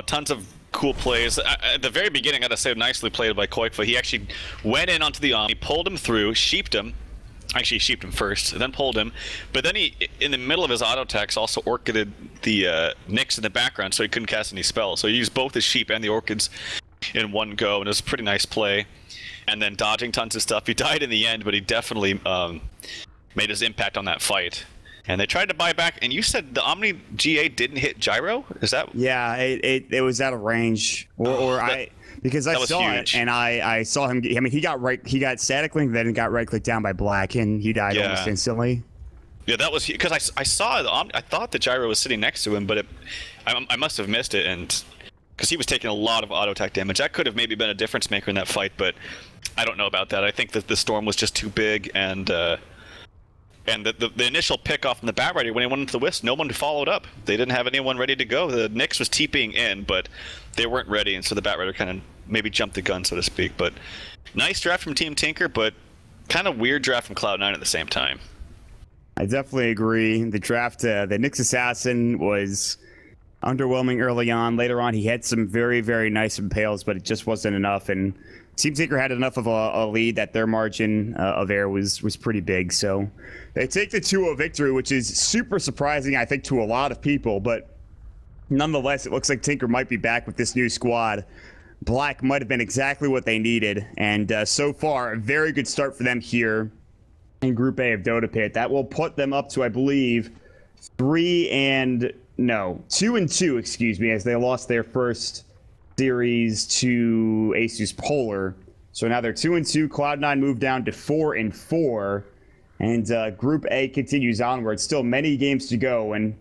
S2: Tons of cool plays. At the very beginning, I gotta say, nicely played by Koikfa. He actually went in onto the Omni, pulled him through, sheeped him. Actually, he sheeped him first, then pulled him. But then he, in the middle of his auto attacks, also orchided the Nyx in the background, so he couldn't cast any spells. So he used both his sheep and the orchids in one go, and it was a pretty nice play. And then dodging tons of stuff. He died in the end, but he definitely made his impact on that fight. And they tried to buy back, and you said the Omni GA didn't hit gyro? Is that?
S1: Yeah, it was out of range, because I saw it and I saw him. I mean, he got static link, then got right clicked down by Black, and he died almost instantly.
S2: Yeah, that was because I saw the Omni. I thought the gyro was sitting next to him, but I must have missed it, and because he was taking a lot of auto attack damage. That could have maybe been a difference maker in that fight, but I don't know about that. I think that the storm was just too big, and the initial pick off from the Batrider when he went into the Wisp, no one followed up. They didn't have anyone ready to go. The Nyx was TPing in, but they weren't ready, and so the Batrider kind of maybe jumped the gun, so to speak. But nice draft from Team Tinker, but kind of weird draft from Cloud9 at the same time.
S1: I definitely agree. The draft, the Nyx Assassin was underwhelming early on. Later on, he had some very, very nice impales, but it just wasn't enough. And Team Tinker had enough of a lead that their margin of error was pretty big. So they take the 2-0 victory, which is super surprising, I think, to a lot of people. But nonetheless, it looks like Tinker might be back with this new squad. Black might have been exactly what they needed. And so far, a very good start for them here in Group A of Dota Pit. That will put them up to, I believe, 2-2, excuse me, as they lost their first series to Asus Polar. So now they're 2-2. Cloud9 moved down to 4-4, and Group A continues onward. Still many games to go, and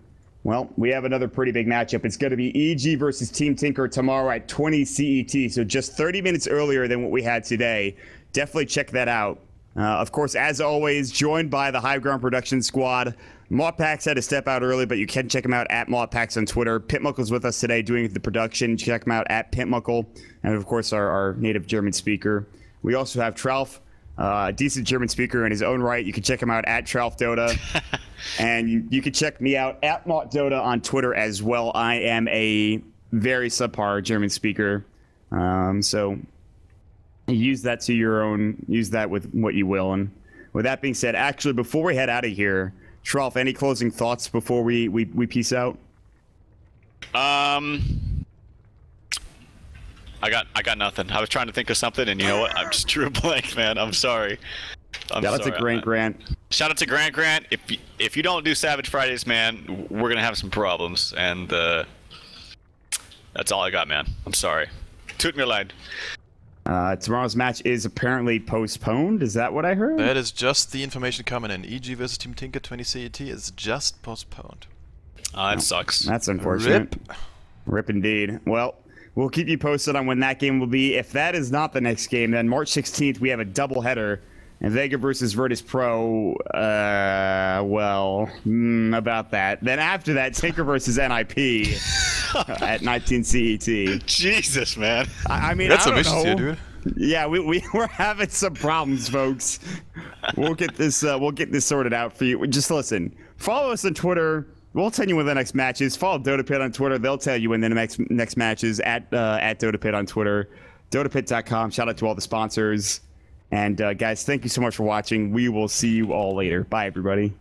S1: well, we have another pretty big matchup. It's going to be EG versus Team Tinker tomorrow at 20 CET, so just 30 minutes earlier than what we had today. Definitely check that out. Of course, as always, joined by the High Ground Production Squad. Mawpax had to step out early, but you can check him out at Mawpax on Twitter. Pitmuckle's with us today doing the production. Check him out at Pitmuckle. And, of course, our native German speaker. We also have Tralf, a decent German speaker in his own right. You can check him out at Tralf Dota. And you can check me out at MottDota on Twitter as well. I am a very subpar German speaker. So use that to your own. Use that with what you will. And with that being said, actually, before we head out of here, Tralf, any closing thoughts before we peace out?
S2: I got nothing. I was trying to think of something, and you know what? I just drew a blank, man. I'm sorry.
S1: Shout out to Grant.
S2: Shout out to Grant. If you don't do Savage Fridays, man, we're gonna have some problems, and that's all I got, man. I'm sorry. Tut mir leid.
S1: Tomorrow's match is apparently postponed. Is that what I heard?
S4: That is just the information coming in. EG versus Team Tinker 20 CET is just postponed.
S2: That sucks.
S1: That's unfortunate. Rip indeed. Well, we'll keep you posted on when that game will be. If that is not the next game, then March 16th we have a doubleheader. And Vega versus Virtus Pro, about that. Then after that, Tinker versus NIP at 19 CET.
S2: Jesus, man.
S1: I mean,
S4: that's
S1: I don't
S4: ambitious
S1: know.
S4: here, dude.
S1: Yeah, we're having some problems, folks. We'll get this sorted out for you. Just listen. Follow us on Twitter. We'll tell you when the next match is. Follow Dota Pit on Twitter. They'll tell you when the next match is at Dota Pit on Twitter. DotaPit.com. Shout out to all the sponsors. And guys, thank you so much for watching. We will see you all later. Bye, everybody.